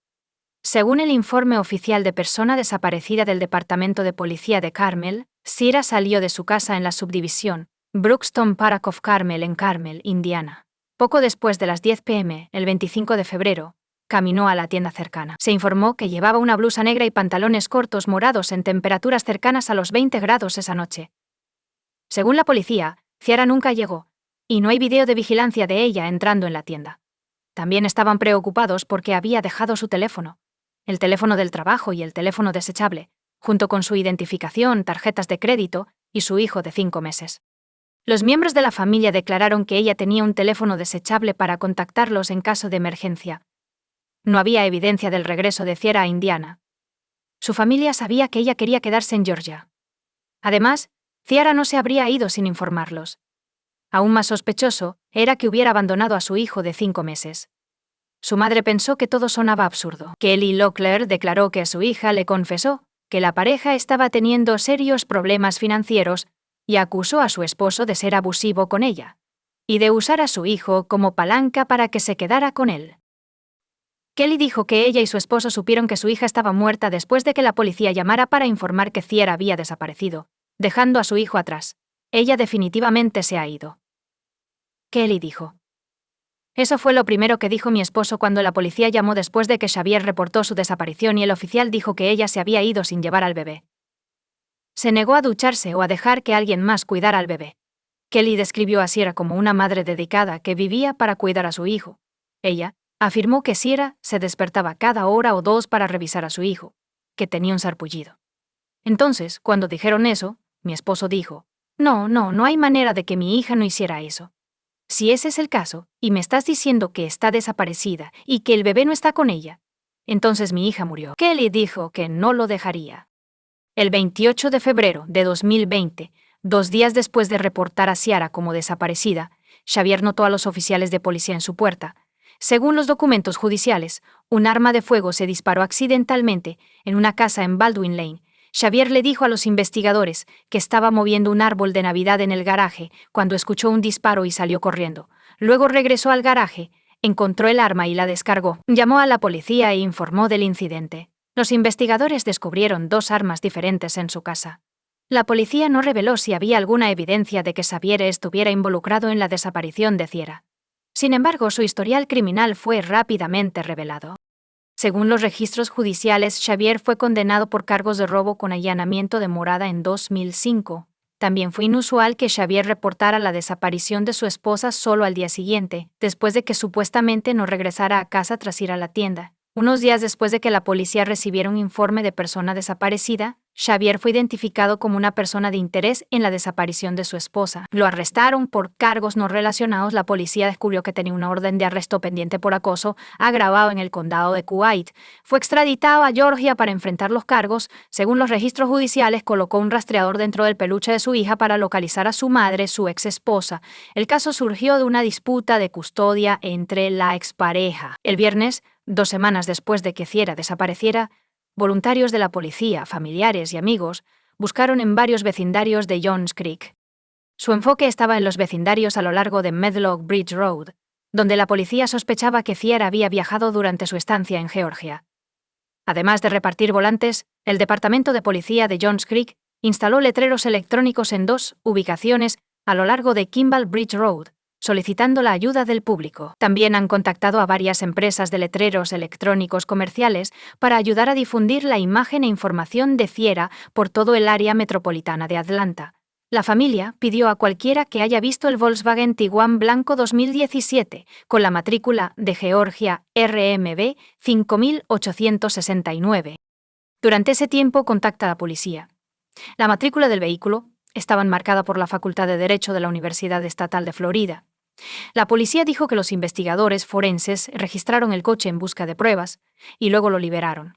Según el informe oficial de persona desaparecida del Departamento de Policía de Carmel, Ciara salió de su casa en la subdivisión Bruxton Park of Carmel en Carmel, Indiana. Poco después de las 10 p.m., el 25 de febrero, caminó a la tienda cercana. Se informó que llevaba una blusa negra y pantalones cortos morados en temperaturas cercanas a los 20 grados esa noche. Según la policía, Ciara nunca llegó, y no hay video de vigilancia de ella entrando en la tienda. También estaban preocupados porque había dejado su teléfono, el teléfono del trabajo y el teléfono desechable, junto con su identificación, tarjetas de crédito y su hijo de 5 meses. Los miembros de la familia declararon que ella tenía un teléfono desechable para contactarlos en caso de emergencia. No había evidencia del regreso de Ciara a Indiana. Su familia sabía que ella quería quedarse en Georgia. Además, Ciara no se habría ido sin informarlos. Aún más sospechoso era que hubiera abandonado a su hijo de 5 meses. Su madre pensó que todo sonaba absurdo. Kelly Locklear declaró que a su hija le confesó que la pareja estaba teniendo serios problemas financieros y acusó a su esposo de ser abusivo con ella y de usar a su hijo como palanca para que se quedara con él. Kelly dijo que ella y su esposo supieron que su hija estaba muerta después de que la policía llamara para informar que Ciara había desaparecido, dejando a su hijo atrás. Ella definitivamente se ha ido. Kelly dijo. Eso fue lo primero que dijo mi esposo cuando la policía llamó después de que Xavier reportó su desaparición y el oficial dijo que ella se había ido sin llevar al bebé. Se negó a ducharse o a dejar que alguien más cuidara al bebé. Kelly describió a Ciara como una madre dedicada que vivía para cuidar a su hijo. Ella afirmó que Ciara se despertaba cada hora o dos para revisar a su hijo, que tenía un sarpullido. Entonces, cuando dijeron eso, mi esposo dijo, no hay manera de que mi hija no hiciera eso. Si ese es el caso, y me estás diciendo que está desaparecida y que el bebé no está con ella, entonces mi hija murió. Kelly dijo que no lo dejaría. El 28 de febrero de 2020, 2 días después de reportar a Ciara como desaparecida, Xavier notó a los oficiales de policía en su puerta. Según los documentos judiciales, un arma de fuego se disparó accidentalmente en una casa en Baldwin Lane. Xavier le dijo a los investigadores que estaba moviendo un árbol de Navidad en el garaje cuando escuchó un disparo y salió corriendo. Luego regresó al garaje, encontró el arma y la descargó. Llamó a la policía e informó del incidente. Los investigadores descubrieron 2 armas diferentes en su casa. La policía no reveló si había alguna evidencia de que Xavier estuviera involucrado en la desaparición de Ciara. Sin embargo, su historial criminal fue rápidamente revelado. Según los registros judiciales, Xavier fue condenado por cargos de robo con allanamiento de morada en 2005. También fue inusual que Xavier reportara la desaparición de su esposa solo al día siguiente, después de que supuestamente no regresara a casa tras ir a la tienda. Unos días después de que la policía recibiera un informe de persona desaparecida, Xavier fue identificado como una persona de interés en la desaparición de su esposa. Lo arrestaron por cargos no relacionados. La policía descubrió que tenía una orden de arresto pendiente por acoso agravado en el condado de Kuwait. Fue extraditado a Georgia para enfrentar los cargos. Según los registros judiciales, colocó un rastreador dentro del peluche de su hija para localizar a su madre, su ex esposa. El caso surgió de una disputa de custodia entre la expareja. El viernes, 2 semanas después de que Ciara desapareciera, voluntarios de la policía, familiares y amigos buscaron en varios vecindarios de Johns Creek. Su enfoque estaba en los vecindarios a lo largo de Medlock Bridge Road, donde la policía sospechaba que Ciara había viajado durante su estancia en Georgia. Además de repartir volantes, el Departamento de Policía de Johns Creek instaló letreros electrónicos en 2 ubicaciones a lo largo de Kimball Bridge Road, solicitando la ayuda del público. También han contactado a varias empresas de letreros electrónicos comerciales para ayudar a difundir la imagen e información de Ciara por todo el área metropolitana de Atlanta. La familia pidió a cualquiera que haya visto el Volkswagen Tiguan blanco 2017 con la matrícula de Georgia RMB 5869. Durante ese tiempo contacta a la policía. La matrícula del vehículo estaba enmarcada por la Facultad de Derecho de la Universidad Estatal de Florida. La policía dijo que los investigadores forenses registraron el coche en busca de pruebas y luego lo liberaron.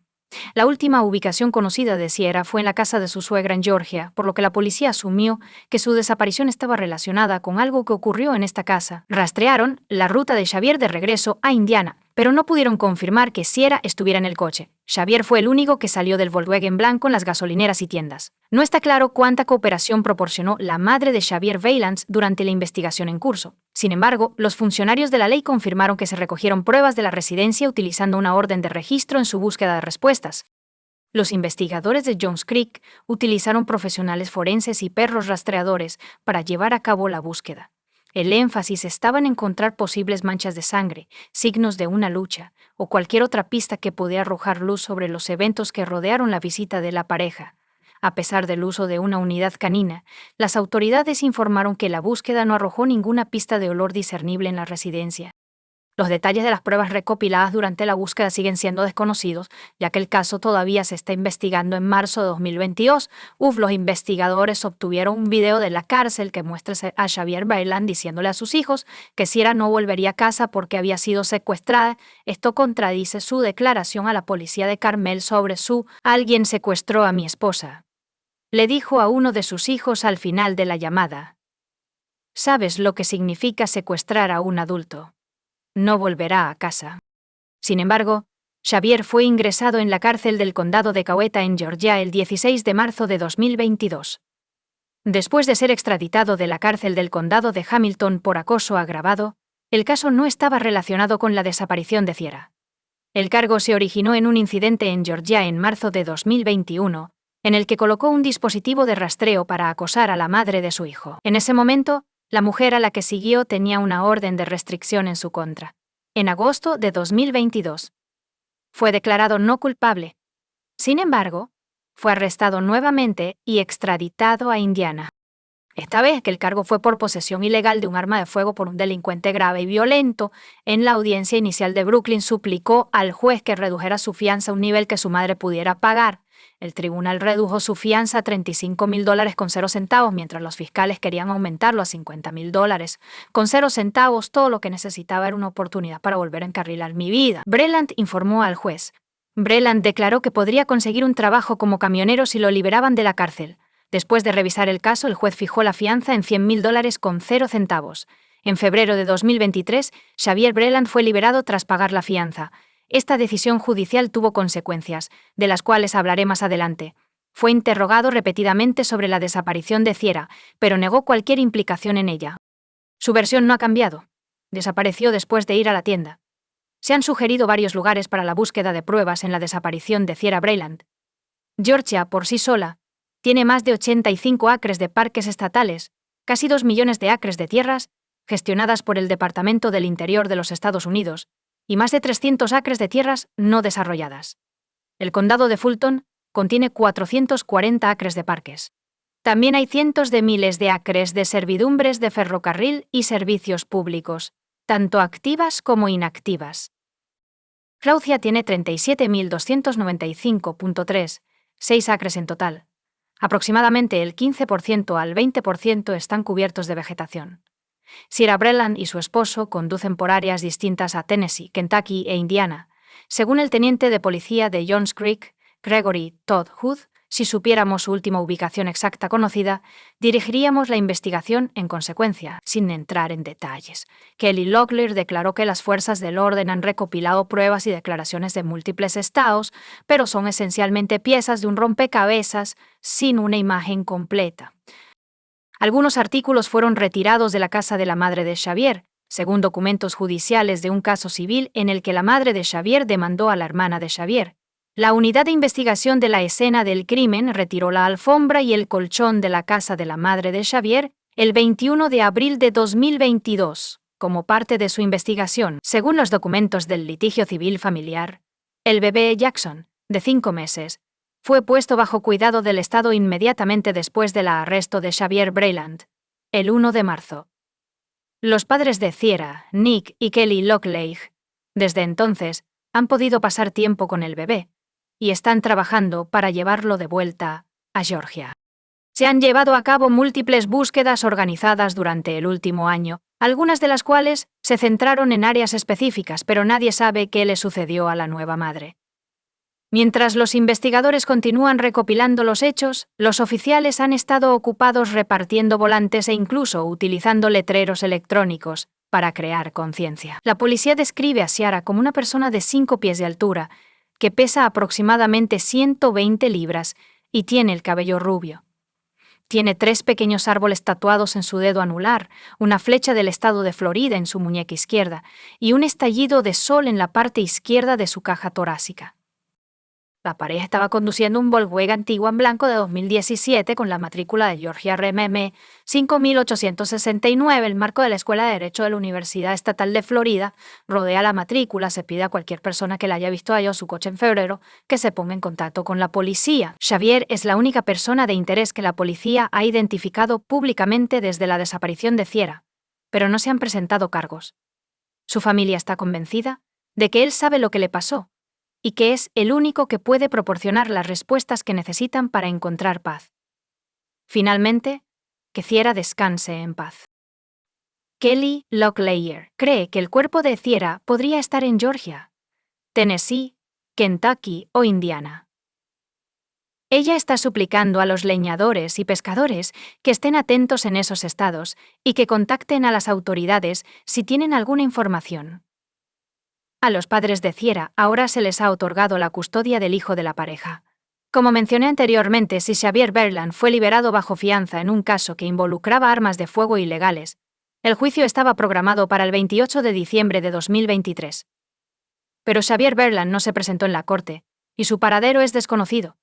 La última ubicación conocida de Ciara fue en la casa de su suegra en Georgia, por lo que la policía asumió que su desaparición estaba relacionada con algo que ocurrió en esta casa. Rastrearon la ruta de Xavier de regreso a Indiana, pero no pudieron confirmar que Ciara estuviera en el coche. Xavier fue el único que salió del Volkswagen blanco en las gasolineras y tiendas. No está claro cuánta cooperación proporcionó la madre de Xavier Valance durante la investigación en curso. Sin embargo, los funcionarios de la ley confirmaron que se recogieron pruebas de la residencia utilizando una orden de registro en su búsqueda de respuestas. Los investigadores de Johns Creek utilizaron profesionales forenses y perros rastreadores para llevar a cabo la búsqueda. El énfasis estaba en encontrar posibles manchas de sangre, signos de una lucha, o cualquier otra pista que pudiera arrojar luz sobre los eventos que rodearon la visita de la pareja. A pesar del uso de una unidad canina, las autoridades informaron que la búsqueda no arrojó ninguna pista de olor discernible en la residencia. Los detalles de las pruebas recopiladas durante la búsqueda siguen siendo desconocidos, ya que el caso todavía se está investigando. En marzo de 2022, los investigadores obtuvieron un video de la cárcel que muestra a Xavier Valance diciéndole a sus hijos que Ciara no volvería a casa porque había sido secuestrada. Esto contradice su declaración a la policía de Carmel sobre «alguien secuestró a mi esposa», le dijo a uno de sus hijos al final de la llamada. ¿Sabes lo que significa secuestrar a un adulto? No volverá a casa. Sin embargo, Xavier fue ingresado en la cárcel del condado de Coweta en Georgia el 16 de marzo de 2022. Después de ser extraditado de la cárcel del condado de Hamilton por acoso agravado, el caso no estaba relacionado con la desaparición de Ciara. El cargo se originó en un incidente en Georgia en marzo de 2021, en el que colocó un dispositivo de rastreo para acosar a la madre de su hijo. En ese momento, la mujer a la que siguió tenía una orden de restricción en su contra. En agosto de 2022, fue declarado no culpable. Sin embargo, fue arrestado nuevamente y extraditado a Indiana. Esta vez que el cargo fue por posesión ilegal de un arma de fuego por un delincuente grave y violento. En la audiencia inicial de Brooklyn suplicó al juez que redujera su fianza a un nivel que su madre pudiera pagar. El tribunal redujo su fianza a $35,000 con 0 centavos, mientras los fiscales querían aumentarlo a $50,000. Con 0 centavos, todo lo que necesitaba era una oportunidad para volver a encarrilar mi vida. Breland informó al juez. Breland declaró que podría conseguir un trabajo como camionero si lo liberaban de la cárcel. Después de revisar el caso, el juez fijó la fianza en $100,000 con 0 centavos. En febrero de 2023, Xavier Breland fue liberado tras pagar la fianza. Esta decisión judicial tuvo consecuencias, de las cuales hablaré más adelante. Fue interrogado repetidamente sobre la desaparición de Ciara, pero negó cualquier implicación en ella. Su versión no ha cambiado. Desapareció después de ir a la tienda. Se han sugerido varios lugares para la búsqueda de pruebas en la desaparición de Ciara Valance. Georgia, por sí sola, tiene más de 85 acres de parques estatales, casi 2 millones de acres de tierras, gestionadas por el Departamento del Interior de los Estados Unidos, y más de 300 acres de tierras no desarrolladas. El condado de Fulton contiene 440 acres de parques. También hay cientos de miles de acres de servidumbres de ferrocarril y servicios públicos, tanto activas como inactivas. Georgia tiene 37.295.3 6 acres en total. Aproximadamente el 15% al 20% están cubiertos de vegetación. Sierra Breland y su esposo conducen por áreas distintas a Tennessee, Kentucky e Indiana. Según el teniente de policía de Johns Creek, Gregory Todd Hood, si supiéramos su última ubicación exacta conocida, dirigiríamos la investigación en consecuencia, sin entrar en detalles. Kelly Locklear declaró que las fuerzas del orden han recopilado pruebas y declaraciones de múltiples estados, pero son esencialmente piezas de un rompecabezas sin una imagen completa. Algunos artículos fueron retirados de la casa de la madre de Xavier, según documentos judiciales de un caso civil en el que la madre de Xavier demandó a la hermana de Xavier. La unidad de investigación de la escena del crimen retiró la alfombra y el colchón de la casa de la madre de Xavier el 21 de abril de 2022, como parte de su investigación. Según los documentos del litigio civil familiar, el bebé Jackson, de 5 meses, fue puesto bajo cuidado del Estado inmediatamente después del arresto de Xavier Breland, el 1 de marzo. Los padres de Sierra, Nick y Kelly Locklear, desde entonces, han podido pasar tiempo con el bebé y están trabajando para llevarlo de vuelta a Georgia. Se han llevado a cabo múltiples búsquedas organizadas durante el último año, algunas de las cuales se centraron en áreas específicas, pero nadie sabe qué le sucedió a la nueva madre. Mientras los investigadores continúan recopilando los hechos, los oficiales han estado ocupados repartiendo volantes e incluso utilizando letreros electrónicos para crear conciencia. La policía describe a Sierra como una persona de 5 pies de altura, que pesa aproximadamente 120 libras y tiene el cabello rubio. Tiene 3 pequeños árboles tatuados en su dedo anular, una flecha del estado de Florida en su muñeca izquierda y un estallido de sol en la parte izquierda de su caja torácica. La pareja estaba conduciendo un Volkswagen Tiguan blanco de 2017 con la matrícula de Georgia RMM 5869. El marco de la Escuela de Derecho de la Universidad Estatal de Florida rodea la matrícula. Se pide a cualquier persona que la haya visto allá su coche en febrero que se ponga en contacto con la policía. Xavier es la única persona de interés que la policía ha identificado públicamente desde la desaparición de Sierra, pero no se han presentado cargos. Su familia está convencida de que él sabe lo que le pasó y que es el único que puede proporcionar las respuestas que necesitan para encontrar paz. Finalmente, que Sierra descanse en paz. Kelly Locklear cree que el cuerpo de Sierra podría estar en Georgia, Tennessee, Kentucky o Indiana. Ella está suplicando a los leñadores y pescadores que estén atentos en esos estados y que contacten a las autoridades si tienen alguna información. A los padres de Sierra ahora se les ha otorgado la custodia del hijo de la pareja. Como mencioné anteriormente, si Xavier Breland fue liberado bajo fianza en un caso que involucraba armas de fuego ilegales, el juicio estaba programado para el 28 de diciembre de 2023. Pero Xavier Breland no se presentó en la corte, y su paradero es desconocido.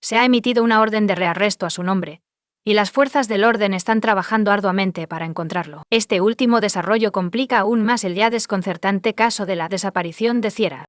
Se ha emitido una orden de rearresto a su nombre, y las fuerzas del orden están trabajando arduamente para encontrarlo. Este último desarrollo complica aún más el ya desconcertante caso de la desaparición de Sierra.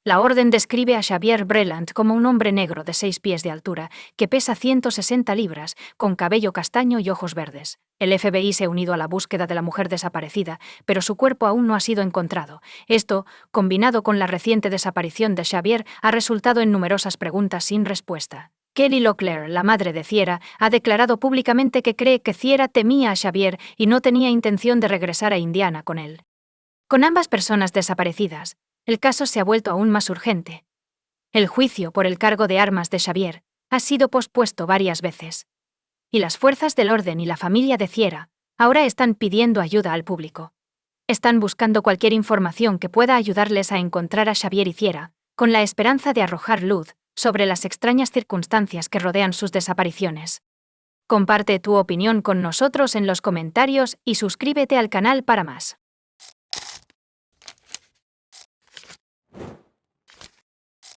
La orden describe a Xavier Breland como un hombre negro de 6 pies de altura, que pesa 160 libras, con cabello castaño y ojos verdes. El FBI se ha unido a la búsqueda de la mujer desaparecida, pero su cuerpo aún no ha sido encontrado. Esto, combinado con la reciente desaparición de Xavier, ha resultado en numerosas preguntas sin respuesta. Kelly Locklear, la madre de Sierra, ha declarado públicamente que cree que Sierra temía a Xavier y no tenía intención de regresar a Indiana con él. Con ambas personas desaparecidas, el caso se ha vuelto aún más urgente. El juicio por el cargo de armas de Xavier ha sido pospuesto varias veces. Y las fuerzas del orden y la familia de Sierra ahora están pidiendo ayuda al público. Están buscando cualquier información que pueda ayudarles a encontrar a Xavier y Sierra, con la esperanza de arrojar luz sobre las extrañas circunstancias que rodean sus desapariciones. Comparte tu opinión con nosotros en los comentarios y suscríbete al canal para más.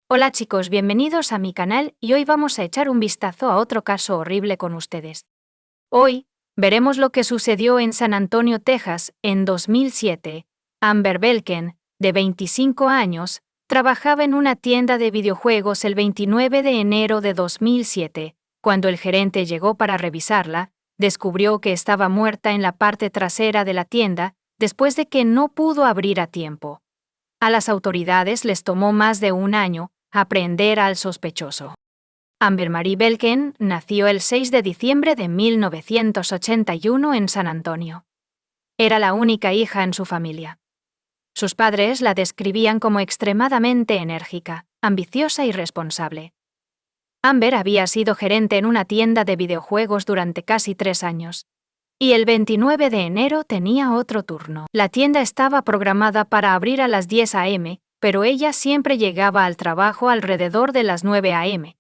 Hola chicos, bienvenidos a mi canal y hoy vamos a echar un vistazo a otro caso horrible con ustedes. Hoy veremos lo que sucedió en San Antonio, Texas, en 2007. Amber Belken, de 25 años, trabajaba en una tienda de videojuegos el 29 de enero de 2007. Cuando el gerente llegó para revisarla, descubrió que estaba muerta en la parte trasera de la tienda después de que no pudo abrir a tiempo. A las autoridades les tomó más de un año aprehender al sospechoso. Amber Marie Belkin nació el 6 de diciembre de 1981 en San Antonio. Era la única hija en su familia. Sus padres la describían como extremadamente enérgica, ambiciosa y responsable. Amber había sido gerente en una tienda de videojuegos durante casi 3 años. Y el 29 de enero tenía otro turno. La tienda estaba programada para abrir a las 10 a.m., pero ella siempre llegaba al trabajo alrededor de las 9 a.m.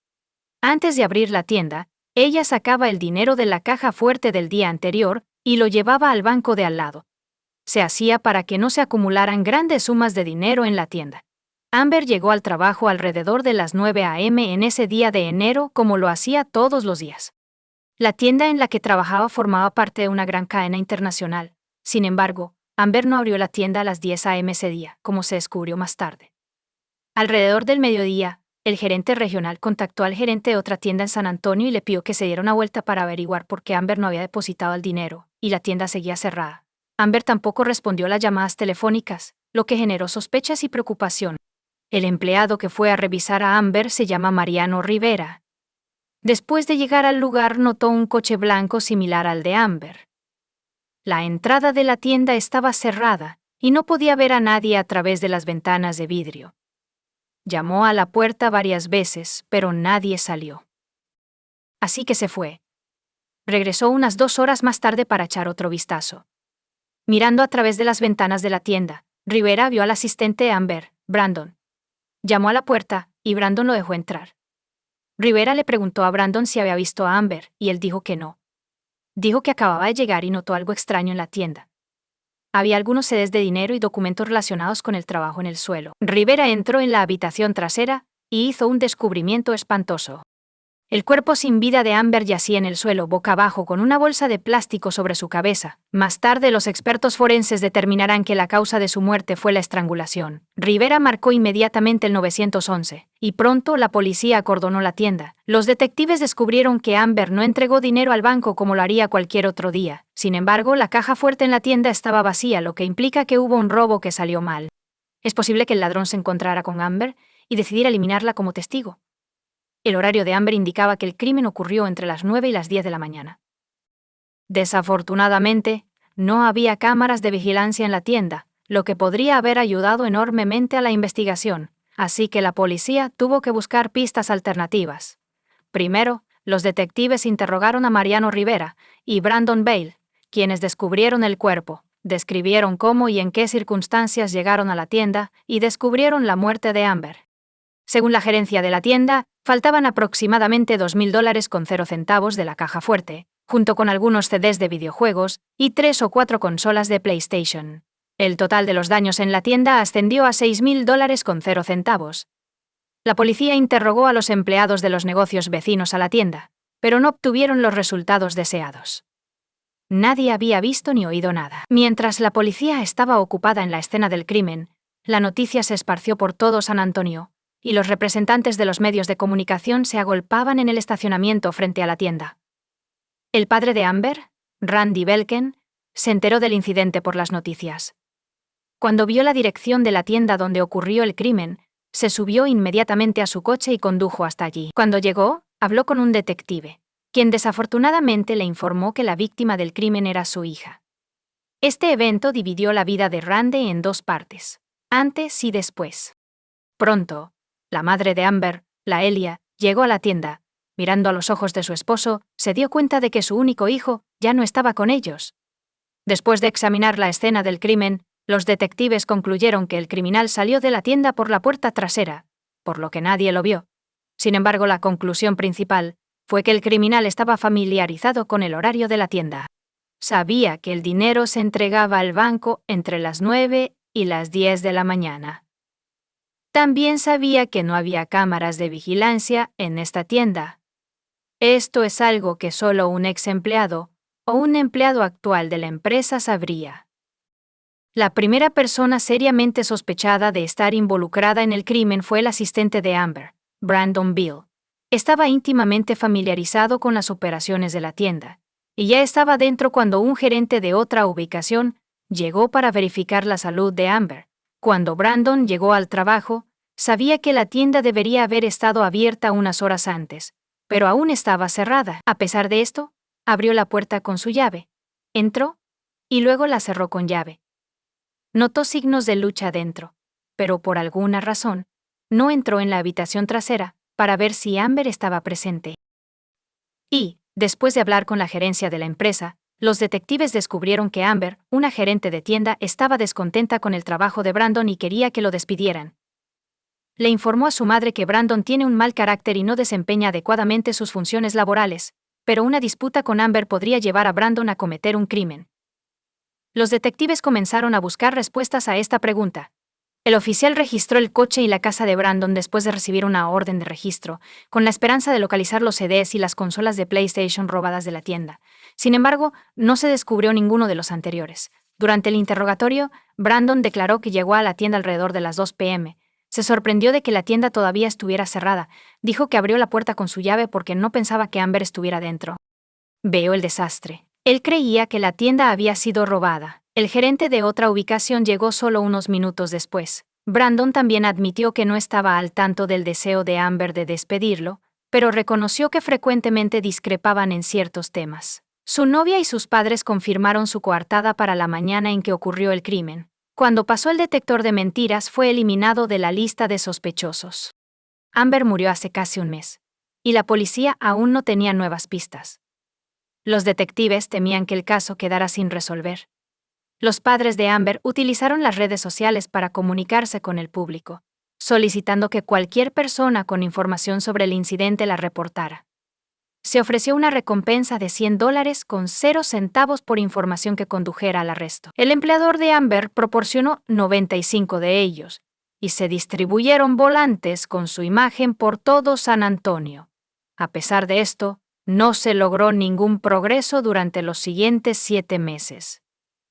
Antes de abrir la tienda, ella sacaba el dinero de la caja fuerte del día anterior y lo llevaba al banco de al lado. Se hacía para que no se acumularan grandes sumas de dinero en la tienda. Amber llegó al trabajo alrededor de las 9 a.m. en ese día de enero como lo hacía todos los días. La tienda en la que trabajaba formaba parte de una gran cadena internacional. Sin embargo, Amber no abrió la tienda a las 10 a.m. ese día, como se descubrió más tarde. Alrededor del mediodía, el gerente regional contactó al gerente de otra tienda en San Antonio y le pidió que se diera una vuelta para averiguar por qué Amber no había depositado el dinero, y la tienda seguía cerrada. Amber tampoco respondió a las llamadas telefónicas, lo que generó sospechas y preocupación. El empleado que fue a revisar a Amber se llama Mariano Rivera. Después de llegar al lugar notó un coche blanco similar al de Amber. La entrada de la tienda estaba cerrada y no podía ver a nadie a través de las ventanas de vidrio. Llamó a la puerta varias veces, pero nadie salió. Así que se fue. Regresó unas 2 horas más tarde para echar otro vistazo. Mirando a través de las ventanas de la tienda, Rivera vio al asistente de Amber, Brandon. Llamó a la puerta, y Brandon lo dejó entrar. Rivera le preguntó a Brandon si había visto a Amber, y él dijo que no. Dijo que acababa de llegar y notó algo extraño en la tienda. Había algunos CDs de dinero y documentos relacionados con el trabajo en el suelo. Rivera entró en la habitación trasera y hizo un descubrimiento espantoso. El cuerpo sin vida de Amber yacía en el suelo boca abajo con una bolsa de plástico sobre su cabeza. Más tarde los expertos forenses determinarán que la causa de su muerte fue la estrangulación. Rivera marcó inmediatamente el 911, y pronto la policía acordonó la tienda. Los detectives descubrieron que Amber no entregó dinero al banco como lo haría cualquier otro día. Sin embargo, la caja fuerte en la tienda estaba vacía, lo que implica que hubo un robo que salió mal. Es posible que el ladrón se encontrara con Amber y decidiera eliminarla como testigo. El horario de Amber indicaba que el crimen ocurrió entre las 9 y las 10 de la mañana. Desafortunadamente, no había cámaras de vigilancia en la tienda, lo que podría haber ayudado enormemente a la investigación, así que la policía tuvo que buscar pistas alternativas. Primero, los detectives interrogaron a Mariano Rivera y Brandon Bale, quienes descubrieron el cuerpo, describieron cómo y en qué circunstancias llegaron a la tienda y descubrieron la muerte de Amber. Según la gerencia de la tienda, faltaban aproximadamente $2,000 con 0 centavos de la caja fuerte, junto con algunos CDs de videojuegos y 3 o 4 consolas de PlayStation. El total de los daños en la tienda ascendió a $6,000 con 0 centavos. La policía interrogó a los empleados de los negocios vecinos a la tienda, pero no obtuvieron los resultados deseados. Nadie había visto ni oído nada. Mientras la policía estaba ocupada en la escena del crimen, la noticia se esparció por todo San Antonio, y los representantes de los medios de comunicación se agolpaban en el estacionamiento frente a la tienda. El padre de Amber, Randy Belkin, se enteró del incidente por las noticias. Cuando vio la dirección de la tienda donde ocurrió el crimen, se subió inmediatamente a su coche y condujo hasta allí. Cuando llegó, habló con un detective, quien desafortunadamente le informó que la víctima del crimen era su hija. Este evento dividió la vida de Randy en 2 partes, antes y después. Pronto, la madre de Amber, la Elia, llegó a la tienda. Mirando a los ojos de su esposo, se dio cuenta de que su único hijo ya no estaba con ellos. Después de examinar la escena del crimen, los detectives concluyeron que el criminal salió de la tienda por la puerta trasera, por lo que nadie lo vio. Sin embargo, la conclusión principal fue que el criminal estaba familiarizado con el horario de la tienda. Sabía que el dinero se entregaba al banco entre las 9 y las 10 de la mañana. También sabía que no había cámaras de vigilancia en esta tienda. Esto es algo que solo un ex empleado o un empleado actual de la empresa sabría. La primera persona seriamente sospechada de estar involucrada en el crimen fue el asistente de Amber, Brandon Beal. Estaba íntimamente familiarizado con las operaciones de la tienda, y ya estaba dentro cuando un gerente de otra ubicación llegó para verificar la salud de Amber. Cuando Brandon llegó al trabajo, sabía que la tienda debería haber estado abierta unas horas antes, pero aún estaba cerrada. A pesar de esto, abrió la puerta con su llave, entró y luego la cerró con llave. Notó signos de lucha dentro, pero por alguna razón, no entró en la habitación trasera para ver si Amber estaba presente. Y, después de hablar con la gerencia de la empresa, los detectives descubrieron que Amber, una gerente de tienda, estaba descontenta con el trabajo de Brandon y quería que lo despidieran. Le informó a su madre que Brandon tiene un mal carácter y no desempeña adecuadamente sus funciones laborales, pero una disputa con Amber podría llevar a Brandon a cometer un crimen. Los detectives comenzaron a buscar respuestas a esta pregunta. El oficial registró el coche y la casa de Brandon después de recibir una orden de registro, con la esperanza de localizar los CDs y las consolas de PlayStation robadas de la tienda. Sin embargo, no se descubrió ninguno de los anteriores. Durante el interrogatorio, Brandon declaró que llegó a la tienda alrededor de las 2 p.m. Se sorprendió de que la tienda todavía estuviera cerrada. Dijo que abrió la puerta con su llave porque no pensaba que Amber estuviera dentro. Veo el desastre. Él creía que la tienda había sido robada. El gerente de otra ubicación llegó solo unos minutos después. Brandon también admitió que no estaba al tanto del deseo de Amber de despedirlo, pero reconoció que frecuentemente discrepaban en ciertos temas. Su novia y sus padres confirmaron su coartada para la mañana en que ocurrió el crimen. Cuando pasó el detector de mentiras, fue eliminado de la lista de sospechosos. Amber murió hace casi un mes, y la policía aún no tenía nuevas pistas. Los detectives temían que el caso quedara sin resolver. Los padres de Amber utilizaron las redes sociales para comunicarse con el público, solicitando que cualquier persona con información sobre el incidente la reportara. Se ofreció una recompensa de $100 con 0 centavos por información que condujera al arresto. El empleador de Amber proporcionó 95 de ellos, y se distribuyeron volantes con su imagen por todo San Antonio. A pesar de esto, no se logró ningún progreso durante los siguientes 7 meses.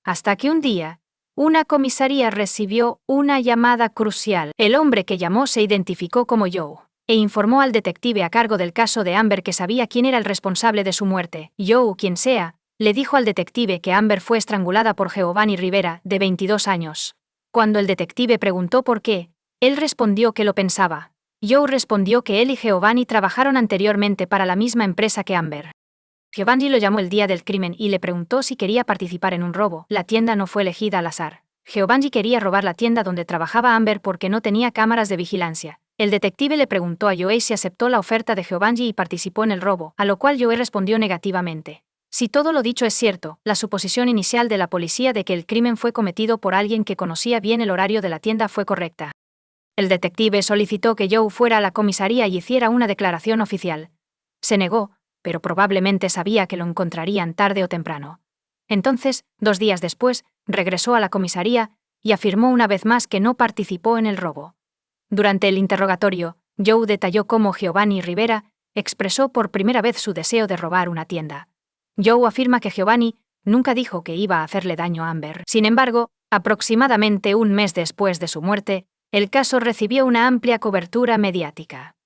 Hasta que un día, una comisaría recibió una llamada crucial. El hombre que llamó se identificó como Joe, e informó al detective a cargo del caso de Amber que sabía quién era el responsable de su muerte. Joe, quien sea, le dijo al detective que Amber fue estrangulada por Giovanni Rivera, de 22 años. Cuando el detective preguntó por qué, él respondió que lo pensaba. Joe respondió que él y Giovanni trabajaron anteriormente para la misma empresa que Amber. Giovanni lo llamó el día del crimen y le preguntó si quería participar en un robo. La tienda no fue elegida al azar. Giovanni quería robar la tienda donde trabajaba Amber porque no tenía cámaras de vigilancia. El detective le preguntó a Joe si aceptó la oferta de Giovanni y participó en el robo, a lo cual Joe respondió negativamente. Si todo lo dicho es cierto, la suposición inicial de la policía de que el crimen fue cometido por alguien que conocía bien el horario de la tienda fue correcta. El detective solicitó que Joe fuera a la comisaría y hiciera una declaración oficial. Se negó, pero probablemente sabía que lo encontrarían tarde o temprano. Entonces, 2 días después, regresó a la comisaría y afirmó una vez más que no participó en el robo. Durante el interrogatorio, Joe detalló cómo Giovanni Rivera expresó por primera vez su deseo de robar una tienda. Joe afirma que Giovanni nunca dijo que iba a hacerle daño a Amber. Sin embargo, aproximadamente un mes después de su muerte, el caso recibió una amplia cobertura mediática.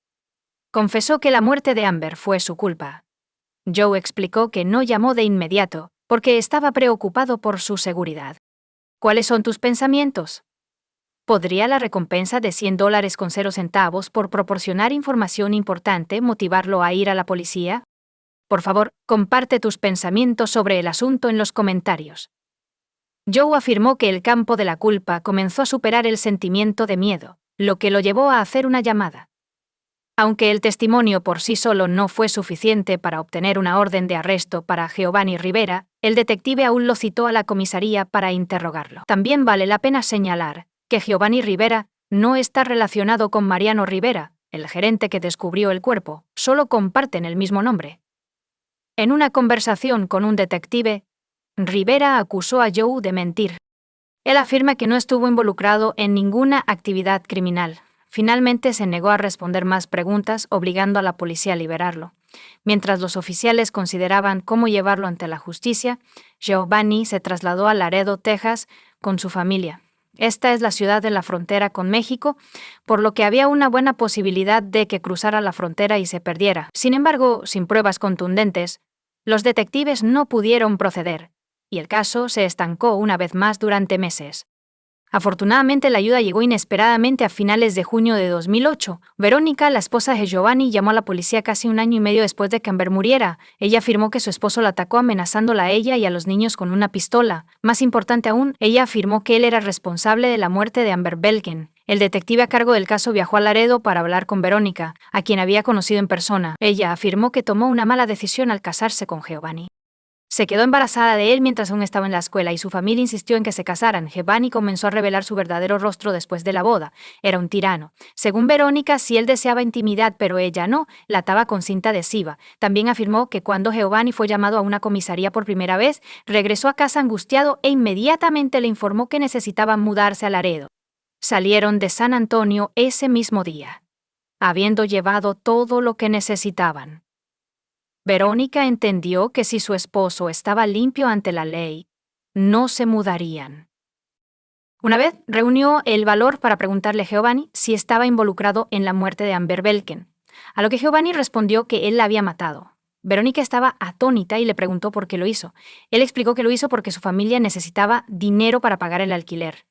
Confesó que la muerte de Amber fue su culpa. Joe explicó que no llamó de inmediato, porque estaba preocupado por su seguridad. ¿Cuáles son tus pensamientos? ¿Podría la recompensa de $100 con 0 centavos por proporcionar información importante motivarlo a ir a la policía? Por favor, comparte tus pensamientos sobre el asunto en los comentarios. Joe afirmó que el campo de la culpa comenzó a superar el sentimiento de miedo, lo que lo llevó a hacer una llamada. Aunque el testimonio por sí solo no fue suficiente para obtener una orden de arresto para Giovanni Rivera, el detective aún lo citó a la comisaría para interrogarlo. También vale la pena señalar que Giovanni Rivera no está relacionado con Mariano Rivera, el gerente que descubrió el cuerpo, solo comparten el mismo nombre. En una conversación con un detective, Rivera acusó a Joe de mentir. Él afirma que no estuvo involucrado en ninguna actividad criminal. Finalmente se negó a responder más preguntas, obligando a la policía a liberarlo. Mientras los oficiales consideraban cómo llevarlo ante la justicia, Giovanni se trasladó a Laredo, Texas, con su familia. Esta es la ciudad de la frontera con México, por lo que había una buena posibilidad de que cruzara la frontera y se perdiera. Sin embargo, sin pruebas contundentes, los detectives no pudieron proceder, y el caso se estancó una vez más durante meses. Afortunadamente, la ayuda llegó inesperadamente a finales de junio de 2008. Verónica, la esposa de Giovanni, llamó a la policía casi un año y medio después de que Amber muriera. Ella afirmó que su esposo la atacó amenazándola a ella y a los niños con una pistola. Más importante aún, ella afirmó que él era responsable de la muerte de Amber Belkin. El detective a cargo del caso viajó a Laredo para hablar con Verónica, a quien había conocido en persona. Ella afirmó que tomó una mala decisión al casarse con Giovanni. Se quedó embarazada de él mientras aún estaba en la escuela y su familia insistió en que se casaran. Giovanni comenzó a revelar su verdadero rostro después de la boda. Era un tirano. Según Verónica, si él deseaba intimidad pero ella no, la ataba con cinta adhesiva. También afirmó que cuando Giovanni fue llamado a una comisaría por primera vez, regresó a casa angustiado e inmediatamente le informó que necesitaba mudarse a Laredo. Salieron de San Antonio ese mismo día, habiendo llevado todo lo que necesitaban. Verónica entendió que si su esposo estaba limpio ante la ley, no se mudarían. Una vez reunió el valor para preguntarle a Giovanni si estaba involucrado en la muerte de Amber Belkin, a lo que Giovanni respondió que él la había matado. Verónica estaba atónita y le preguntó por qué lo hizo. Él explicó que lo hizo porque su familia necesitaba dinero para pagar el alquiler.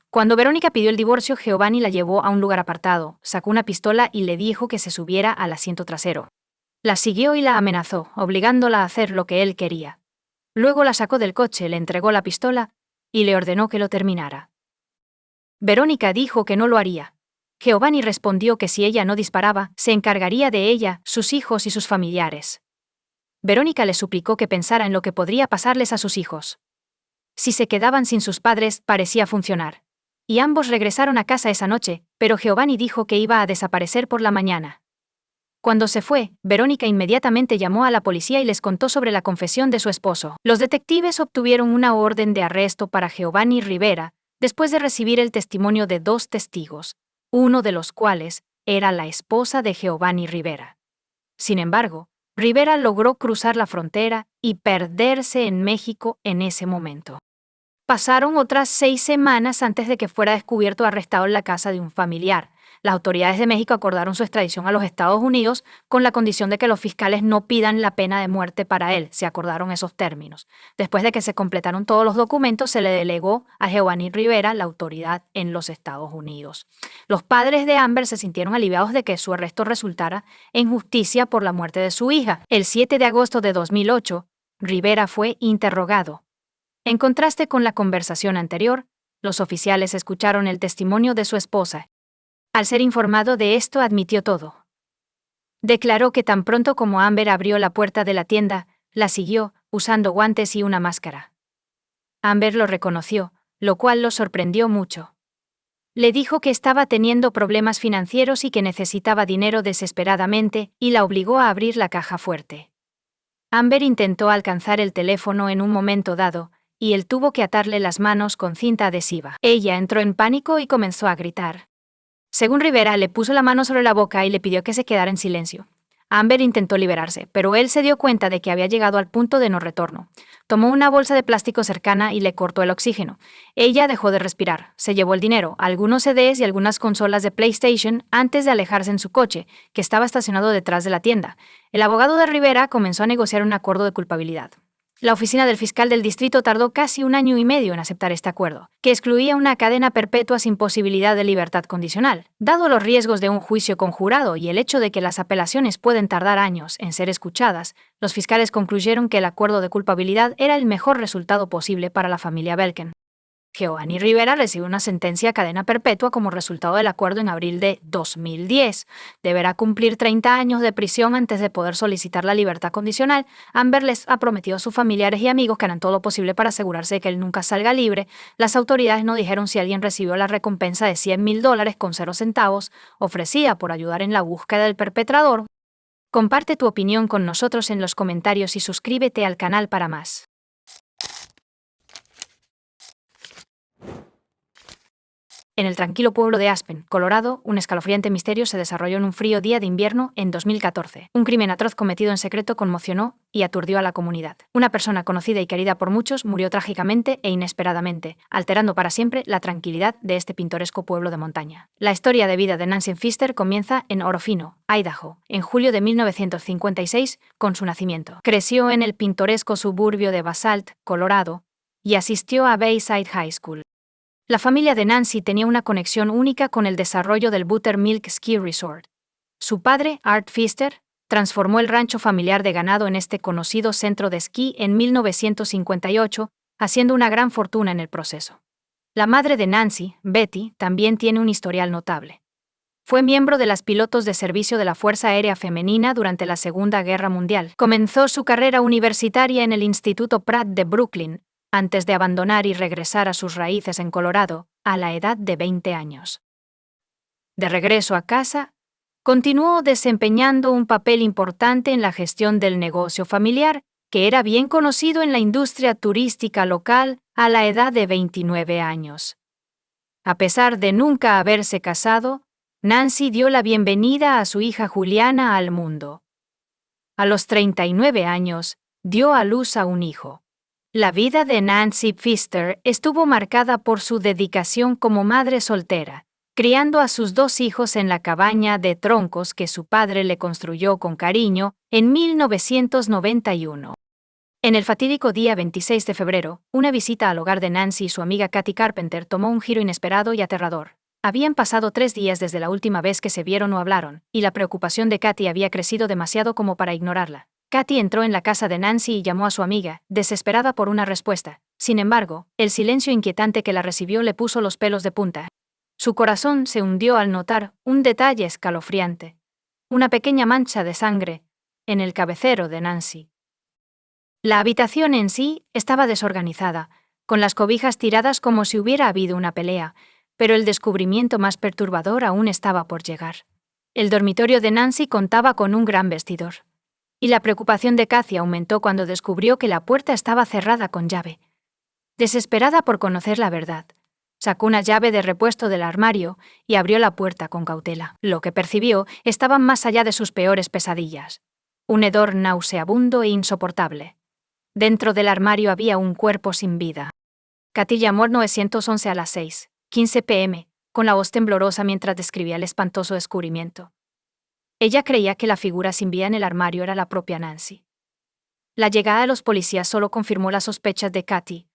Cuando Verónica pidió el divorcio, Giovanni la llevó a un lugar apartado, sacó una pistola y le dijo que se subiera al asiento trasero. La siguió y la amenazó, obligándola a hacer lo que él quería. Luego la sacó del coche, le entregó la pistola y le ordenó que lo terminara. Verónica dijo que no lo haría. Giovanni respondió que si ella no disparaba, se encargaría de ella, sus hijos y sus familiares. Verónica le suplicó que pensara en lo que podría pasarles a sus hijos. Si se quedaban sin sus padres, parecía funcionar. Y ambos regresaron a casa esa noche, pero Giovanni dijo que iba a desaparecer por la mañana. Cuando se fue, Verónica inmediatamente llamó a la policía y les contó sobre la confesión de su esposo. Los detectives obtuvieron una orden de arresto para Giovanni Rivera después de recibir el testimonio de 2 testigos, uno de los cuales era la esposa de Giovanni Rivera. Sin embargo, Rivera logró cruzar la frontera y perderse en México en ese momento. Pasaron otras 6 semanas antes de que fuera descubierto o arrestado en la casa de un familiar. Las autoridades de México acordaron su extradición a los Estados Unidos con la condición de que los fiscales no pidan la pena de muerte para él. Se acordaron esos términos. Después de que se completaron todos los documentos, se le delegó a Giovanni Rivera la autoridad en los Estados Unidos. Los padres de Amber se sintieron aliviados de que su arresto resultara en justicia por la muerte de su hija. El 7 de agosto de 2008, Rivera fue interrogado. En contraste con la conversación anterior, los oficiales escucharon el testimonio de su esposa. Al ser informado de esto, admitió todo. Declaró que tan pronto como Amber abrió la puerta de la tienda, la siguió, usando guantes y una máscara. Amber lo reconoció, lo cual lo sorprendió mucho. Le dijo que estaba teniendo problemas financieros y que necesitaba dinero desesperadamente, y la obligó a abrir la caja fuerte. Amber intentó alcanzar el teléfono en un momento dado, y él tuvo que atarle las manos con cinta adhesiva. Ella entró en pánico y comenzó a gritar. Según Rivera, le puso la mano sobre la boca y le pidió que se quedara en silencio. Amber intentó liberarse, pero él se dio cuenta de que había llegado al punto de no retorno. Tomó una bolsa de plástico cercana y le cortó el oxígeno. Ella dejó de respirar, se llevó el dinero, algunos CDs y algunas consolas de PlayStation antes de alejarse en su coche, que estaba estacionado detrás de la tienda. El abogado de Rivera comenzó a negociar un acuerdo de culpabilidad. La oficina del fiscal del distrito tardó casi 1 año y medio en aceptar este acuerdo, que excluía una cadena perpetua sin posibilidad de libertad condicional. Dado los riesgos de un juicio conjurado y el hecho de que las apelaciones pueden tardar años en ser escuchadas, los fiscales concluyeron que el acuerdo de culpabilidad era el mejor resultado posible para la familia Belkin. Giovanni Rivera recibe una sentencia a cadena perpetua como resultado del acuerdo en abril de 2010. Deberá cumplir 30 años de prisión antes de poder solicitar la libertad condicional. Amber les ha prometido a sus familiares y amigos que harán todo lo posible para asegurarse de que él nunca salga libre. Las autoridades no dijeron si alguien recibió la recompensa de $100,000 con 0 centavos ofrecida por ayudar en la búsqueda del perpetrador. Comparte tu opinión con nosotros en los comentarios y suscríbete al canal para más. En el tranquilo pueblo de Aspen, Colorado, un escalofriante misterio se desarrolló en un frío día de invierno en 2014. Un crimen atroz cometido en secreto conmocionó y aturdió a la comunidad. Una persona conocida y querida por muchos murió trágicamente e inesperadamente, alterando para siempre la tranquilidad de este pintoresco pueblo de montaña. La historia de vida de Nancy Pfister comienza en Orofino, Idaho, en julio de 1956, con su nacimiento. Creció en el pintoresco suburbio de Basalt, Colorado, y asistió a Bayside High School. La familia de Nancy tenía una conexión única con el desarrollo del Buttermilk Ski Resort. Su padre, Art Pfister, transformó el rancho familiar de ganado en este conocido centro de esquí en 1958, haciendo una gran fortuna en el proceso. La madre de Nancy, Betty, también tiene un historial notable. Fue miembro de las pilotos de servicio de la Fuerza Aérea Femenina durante la Segunda Guerra Mundial. Comenzó su carrera universitaria en el Instituto Pratt de Brooklyn, antes de abandonar y regresar a sus raíces en Colorado, a la edad de 20 años. De regreso a casa, continuó desempeñando un papel importante en la gestión del negocio familiar, que era bien conocido en la industria turística local a la edad de 29 años. A pesar de nunca haberse casado, Nancy dio la bienvenida a su hija Juliana al mundo. A los 39 años, dio a luz a un hijo. La vida de Nancy Pfister estuvo marcada por su dedicación como madre soltera, criando a sus 2 hijos en la cabaña de troncos que su padre le construyó con cariño en 1991. En el fatídico día 26 de febrero, una visita al hogar de Nancy y su amiga Kathy Carpenter tomó un giro inesperado y aterrador. Habían pasado 3 días desde la última vez que se vieron o hablaron, y la preocupación de Kathy había crecido demasiado como para ignorarla. Kathy entró en la casa de Nancy y llamó a su amiga, desesperada por una respuesta. Sin embargo, el silencio inquietante que la recibió le puso los pelos de punta. Su corazón se hundió al notar un detalle escalofriante: una pequeña mancha de sangre en el cabecero de Nancy. La habitación en sí estaba desorganizada, con las cobijas tiradas como si hubiera habido una pelea, pero el descubrimiento más perturbador aún estaba por llegar. El dormitorio de Nancy contaba con un gran vestidor. Y la preocupación de Kathy aumentó cuando descubrió que la puerta estaba cerrada con llave. Desesperada por conocer la verdad, sacó una llave de repuesto del armario y abrió la puerta con cautela. Lo que percibió estaba más allá de sus peores pesadillas. Un hedor nauseabundo e insoportable. Dentro del armario había un cuerpo sin vida. Kathy llamó al 911 a las 6:15 p.m., con la voz temblorosa mientras describía el espantoso descubrimiento. Ella creía que la figura sin vida en el armario era la propia Nancy. La llegada de los policías solo confirmó las sospechas de Kathy.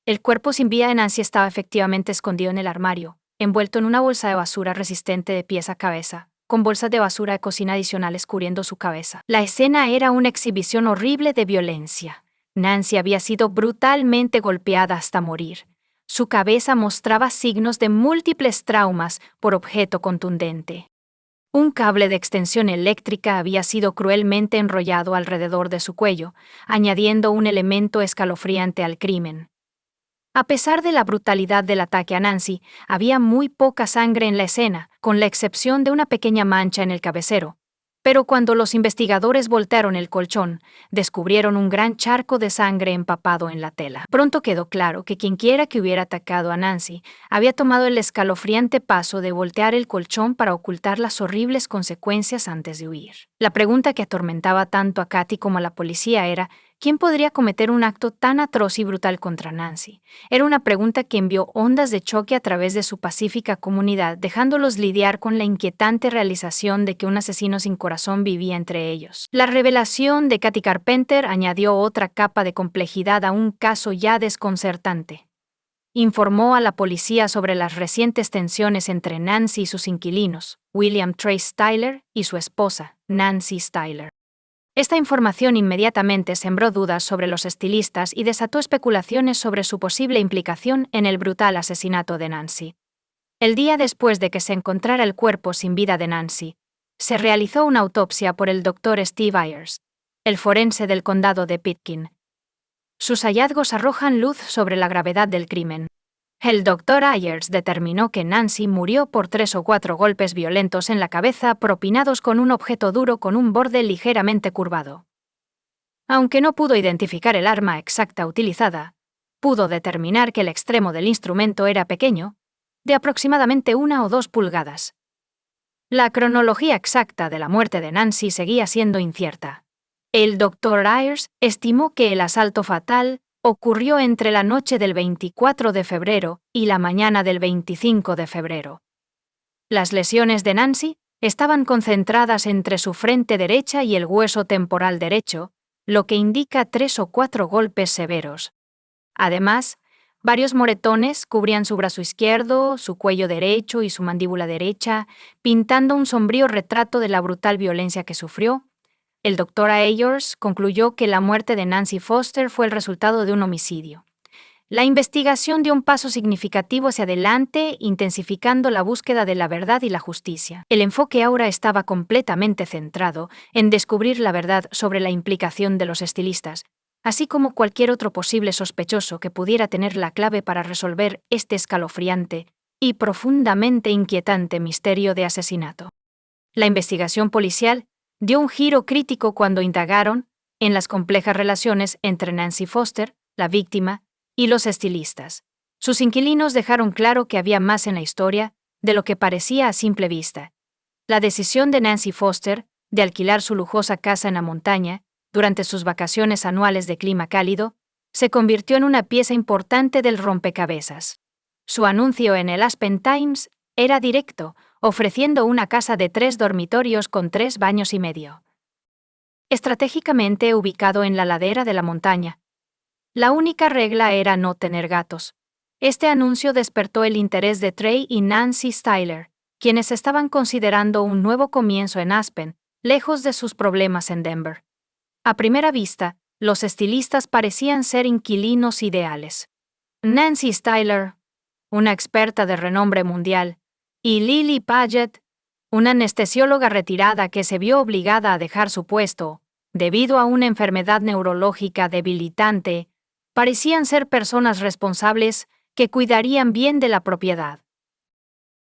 El cuerpo sin vida de Nancy estaba efectivamente escondido en el armario, envuelto en una bolsa de basura resistente de pies a cabeza, con bolsas de basura de cocina adicionales cubriendo su cabeza. La escena era una exhibición horrible de violencia. Nancy había sido brutalmente golpeada hasta morir. Su cabeza mostraba signos de múltiples traumas por objeto contundente. Un cable de extensión eléctrica había sido cruelmente enrollado alrededor de su cuello, añadiendo un elemento escalofriante al crimen. A pesar de la brutalidad del ataque a Nancy, había muy poca sangre en la escena, con la excepción de una pequeña mancha en el cabecero. Pero cuando los investigadores voltearon el colchón, descubrieron un gran charco de sangre empapado en la tela. Pronto quedó claro que quienquiera que hubiera atacado a Nancy había tomado el escalofriante paso de voltear el colchón para ocultar las horribles consecuencias antes de huir. La pregunta que atormentaba tanto a Kathy como a la policía era: ¿quién podría cometer un acto tan atroz y brutal contra Nancy? Era una pregunta que envió ondas de choque a través de su pacífica comunidad, dejándolos lidiar con la inquietante realización de que un asesino sin corazón vivía entre ellos. La revelación de Kathy Carpenter añadió otra capa de complejidad a un caso ya desconcertante. Informó a la policía sobre las recientes tensiones entre Nancy y sus inquilinos, William Trace Styler, y su esposa, Nancy Styler. Esta información inmediatamente sembró dudas sobre los estilistas y desató especulaciones sobre su posible implicación en el brutal asesinato de Nancy. El día después de que se encontrara el cuerpo sin vida de Nancy, se realizó una autopsia por el Dr. Steve Ayers, el forense del condado de Pitkin. Sus hallazgos arrojan luz sobre la gravedad del crimen. El Dr. Ayers determinó que Nancy murió por 3 o 4 golpes violentos en la cabeza propinados con un objeto duro con un borde ligeramente curvado. Aunque no pudo identificar el arma exacta utilizada, pudo determinar que el extremo del instrumento era pequeño, de aproximadamente 1 o 2 pulgadas. La cronología exacta de la muerte de Nancy seguía siendo incierta. El Dr. Ayers estimó que el asalto fatal ocurrió entre la noche del 24 de febrero y la mañana del 25 de febrero. Las lesiones de Nancy estaban concentradas entre su frente derecha y el hueso temporal derecho, lo que indica 3 o 4 golpes severos. Además, Varios moretones cubrían su brazo izquierdo, su cuello derecho y su mandíbula derecha, pintando un sombrío retrato de la brutal violencia que sufrió. El doctor Ayers concluyó que la muerte de Nancy Foster fue el resultado de un homicidio. La investigación dio un paso significativo hacia adelante, intensificando la búsqueda de la verdad y la justicia. El enfoque ahora estaba completamente centrado en descubrir la verdad sobre la implicación de los estilistas, así como cualquier otro posible sospechoso que pudiera tener la clave para resolver este escalofriante y profundamente inquietante misterio de asesinato. La investigación policial dio un giro crítico cuando indagaron en las complejas relaciones entre Nancy Foster, la víctima, y los estilistas. Sus inquilinos dejaron claro que había más en la historia de lo que parecía a simple vista. La decisión de Nancy Foster de alquilar su lujosa casa en la montaña durante sus vacaciones anuales de clima cálido se convirtió en una pieza importante del rompecabezas. Su anuncio en el Aspen Times era directo, ofreciendo una casa de 3 dormitorios con 3 baños y medio. Estratégicamente ubicado en la ladera de la montaña. La única regla era no tener gatos. Este anuncio despertó el interés de Trey y Nancy Styler, quienes estaban considerando un nuevo comienzo en Aspen, lejos de sus problemas en Denver. A primera vista, los estilistas parecían ser inquilinos ideales. Nancy Styler, una experta de renombre mundial, y Lily Paget, una anestesióloga retirada que se vio obligada a dejar su puesto debido a una enfermedad neurológica debilitante, parecían ser personas responsables que cuidarían bien de la propiedad.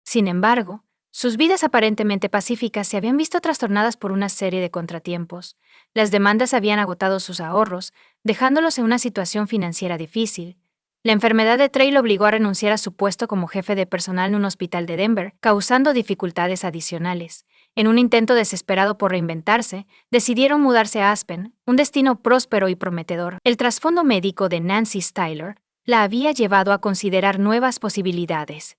Sin embargo, sus vidas aparentemente pacíficas se habían visto trastornadas por una serie de contratiempos. Las demandas habían agotado sus ahorros, dejándolos en una situación financiera difícil. La enfermedad de Trey lo obligó a renunciar a su puesto como jefe de personal en un hospital de Denver, causando dificultades adicionales. En un intento desesperado por reinventarse, decidieron mudarse a Aspen, un destino próspero y prometedor. El trasfondo médico de Nancy Styler la había llevado a considerar nuevas posibilidades.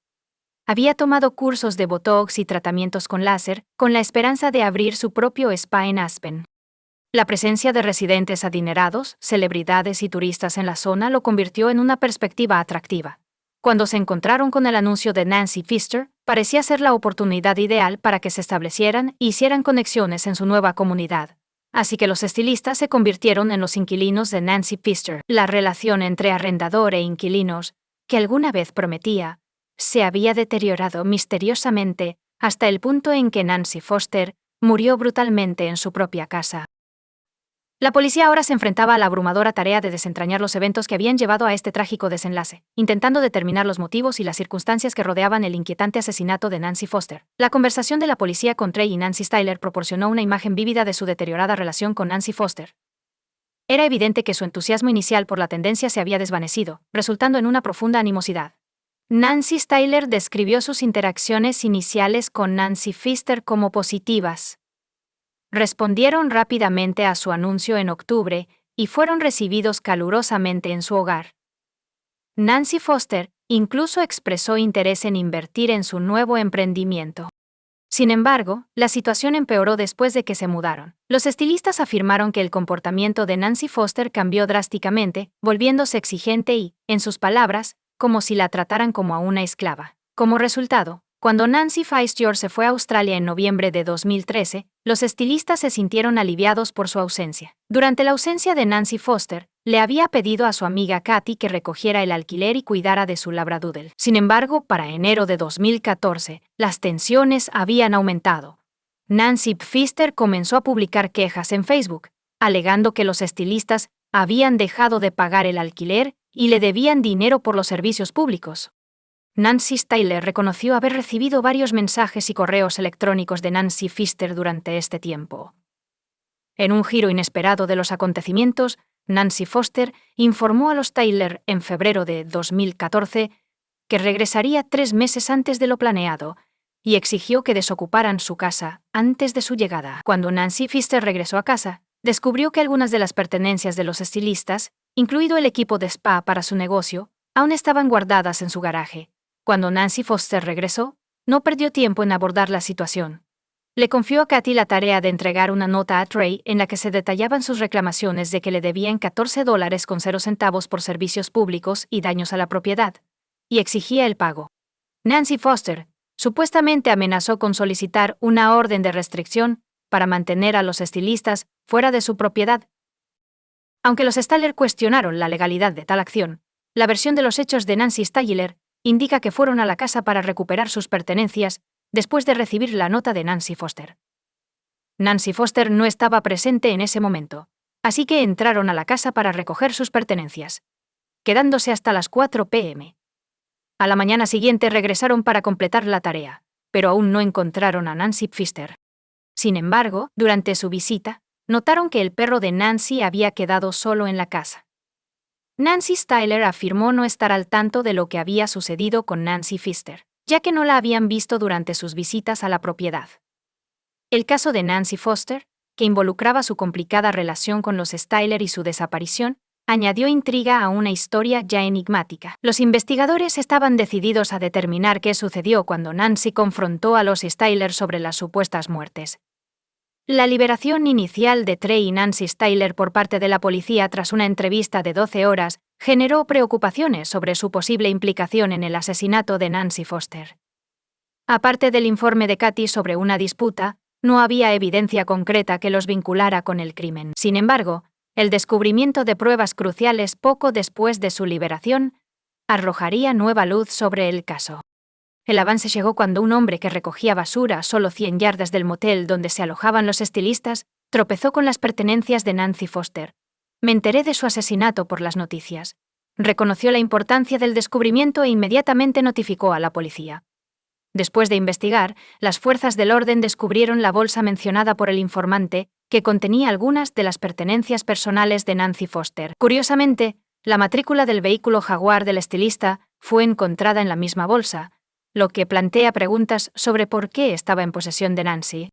Había tomado cursos de botox y tratamientos con láser, con la esperanza de abrir su propio spa en Aspen. La presencia de residentes adinerados, celebridades y turistas en la zona lo convirtió en una perspectiva atractiva. Cuando se encontraron con el anuncio de Nancy Pfister, parecía ser la oportunidad ideal para que se establecieran e hicieran conexiones en su nueva comunidad. Así que los estilistas se convirtieron en los inquilinos de Nancy Pfister. La relación entre arrendador e inquilinos, que alguna vez prometía, se había deteriorado misteriosamente hasta el punto en que Nancy Foster murió brutalmente en su propia casa. La policía ahora se enfrentaba a la abrumadora tarea de desentrañar los eventos que habían llevado a este trágico desenlace, intentando determinar los motivos y las circunstancias que rodeaban el inquietante asesinato de Nancy Foster. La conversación de la policía con Trey y Nancy Styler proporcionó una imagen vívida de su deteriorada relación con Nancy Foster. Era evidente que su entusiasmo inicial por la tendencia se había desvanecido, resultando en una profunda animosidad. Nancy Styler describió sus interacciones iniciales con Nancy Pfister como positivas. Respondieron rápidamente a su anuncio en octubre y fueron recibidos calurosamente en su hogar. Nancy Foster incluso expresó interés en invertir en su nuevo emprendimiento. Sin embargo, la situación empeoró después de que se mudaron. Los estilistas afirmaron que el comportamiento de Nancy Foster cambió drásticamente, volviéndose exigente y, en sus palabras, como si la trataran como a una esclava. Como resultado, cuando Nancy Pfister se fue a Australia en noviembre de 2013, los estilistas se sintieron aliviados por su ausencia. Durante la ausencia de Nancy Foster, le había pedido a su amiga Kathy que recogiera el alquiler y cuidara de su labradoodle. Sin embargo, para enero de 2014, las tensiones habían aumentado. Nancy Pfister comenzó a publicar quejas en Facebook, alegando que los estilistas habían dejado de pagar el alquiler y le debían dinero por los servicios públicos. Nancy Styler reconoció haber recibido varios mensajes y correos electrónicos de Nancy Pfister durante este tiempo. En un giro inesperado de los acontecimientos, Nancy Foster informó a los Styler en febrero de 2014 que regresaría 3 meses antes de lo planeado y exigió que desocuparan su casa antes de su llegada. Cuando Nancy Pfister regresó a casa, descubrió que algunas de las pertenencias de los estilistas, incluido el equipo de spa para su negocio, aún estaban guardadas en su garaje. Cuando Nancy Foster regresó, no perdió tiempo en abordar la situación. Le confió a Kathy la tarea de entregar una nota a Trey en la que se detallaban sus reclamaciones de que le debían $14.00 por servicios públicos y daños a la propiedad, y exigía el pago. Nancy Foster supuestamente amenazó con solicitar una orden de restricción para mantener a los estilistas fuera de su propiedad. Aunque los Styler cuestionaron la legalidad de tal acción, la versión de los hechos de Nancy Styler indica que fueron a la casa para recuperar sus pertenencias después de recibir la nota de Nancy Foster. Nancy Foster no estaba presente en ese momento, así que entraron a la casa para recoger sus pertenencias, quedándose hasta las 4 p.m. A la mañana siguiente regresaron para completar la tarea, pero aún no encontraron a Nancy Pfister. Sin embargo, durante su visita, notaron que el perro de Nancy había quedado solo en la casa. Nancy Styler afirmó no estar al tanto de lo que había sucedido con Nancy Pfister, ya que no la habían visto durante sus visitas a la propiedad. El caso de Nancy Foster, que involucraba su complicada relación con los Styler y su desaparición, añadió intriga a una historia ya enigmática. Los investigadores estaban decididos a determinar qué sucedió cuando Nancy confrontó a los Styler sobre las supuestas muertes. La liberación inicial de Trey y Nancy Styler por parte de la policía tras una entrevista de 12 horas generó preocupaciones sobre su posible implicación en el asesinato de Nancy Foster. Aparte del informe de Kathy sobre una disputa, no había evidencia concreta que los vinculara con el crimen. Sin embargo, el descubrimiento de pruebas cruciales poco después de su liberación arrojaría nueva luz sobre el caso. El avance llegó cuando un hombre que recogía basura a solo 100 yardas del motel donde se alojaban los estilistas tropezó con las pertenencias de Nancy Foster. Me enteré de su asesinato por las noticias. Reconoció la importancia del descubrimiento e inmediatamente notificó a la policía. Después de investigar, las fuerzas del orden descubrieron la bolsa mencionada por el informante, que contenía algunas de las pertenencias personales de Nancy Foster. Curiosamente, la matrícula del vehículo Jaguar del estilista fue encontrada en la misma bolsa, lo que plantea preguntas sobre por qué estaba en posesión de Nancy.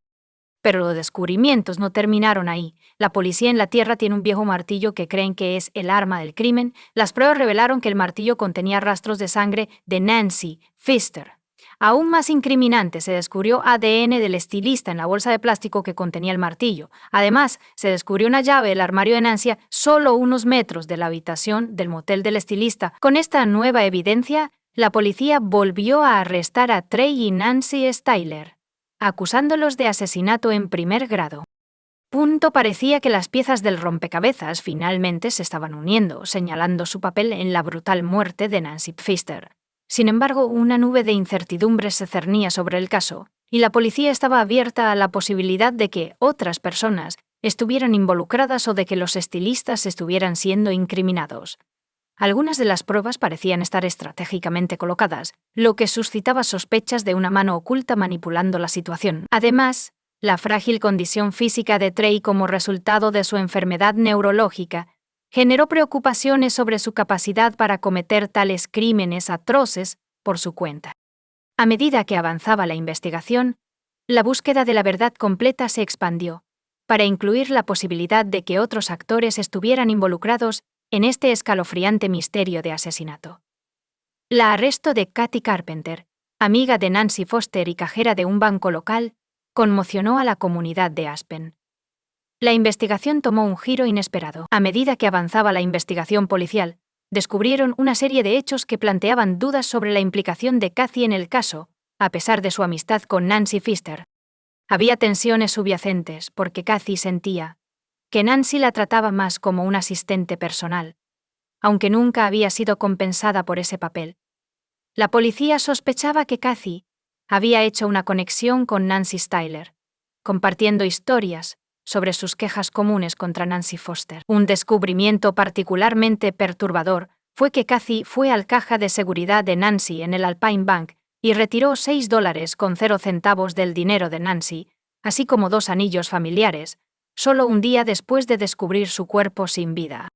Pero los descubrimientos no terminaron ahí. La policía en la tierra tiene un viejo martillo que creen que es el arma del crimen. Las pruebas revelaron que el martillo contenía rastros de sangre de Nancy Pfister. Aún más incriminante, se descubrió ADN del estilista en la bolsa de plástico que contenía el martillo. Además, se descubrió una llave del armario de Nancy solo unos metros de la habitación del motel del estilista. Con esta nueva evidencia, la policía volvió a arrestar a Trey y Nancy Styler, acusándolos de asesinato en primer grado. Parecía que las piezas del rompecabezas finalmente se estaban uniendo, señalando su papel en la brutal muerte de Nancy Pfister. Sin embargo, una nube de incertidumbre se cernía sobre el caso, y la policía estaba abierta a la posibilidad de que otras personas estuvieran involucradas o de que los estilistas estuvieran siendo incriminados. Algunas de las pruebas parecían estar estratégicamente colocadas, lo que suscitaba sospechas de una mano oculta manipulando la situación. Además, la frágil condición física de Trey como resultado de su enfermedad neurológica generó preocupaciones sobre su capacidad para cometer tales crímenes atroces por su cuenta. A medida que avanzaba la investigación, la búsqueda de la verdad completa se expandió, para incluir la posibilidad de que otros actores estuvieran involucrados en este escalofriante misterio de asesinato. La arresto de Kathy Carpenter, amiga de Nancy Foster y cajera de un banco local, conmocionó a la comunidad de Aspen. La investigación tomó un giro inesperado. A medida que avanzaba la investigación policial, descubrieron una serie de hechos que planteaban dudas sobre la implicación de Kathy en el caso, a pesar de su amistad con Nancy Pfister. Había tensiones subyacentes porque Kathy sentía que Nancy la trataba más como un asistente personal, aunque nunca había sido compensada por ese papel. La policía sospechaba que Kathy había hecho una conexión con Nancy Styler, compartiendo historias sobre sus quejas comunes contra Nancy Foster. Un descubrimiento particularmente perturbador fue que Kathy fue al caja de seguridad de Nancy en el Alpine Bank y retiró $6.00 del dinero de Nancy, así como 2 anillos familiares, solo un día después de descubrir su cuerpo sin vida.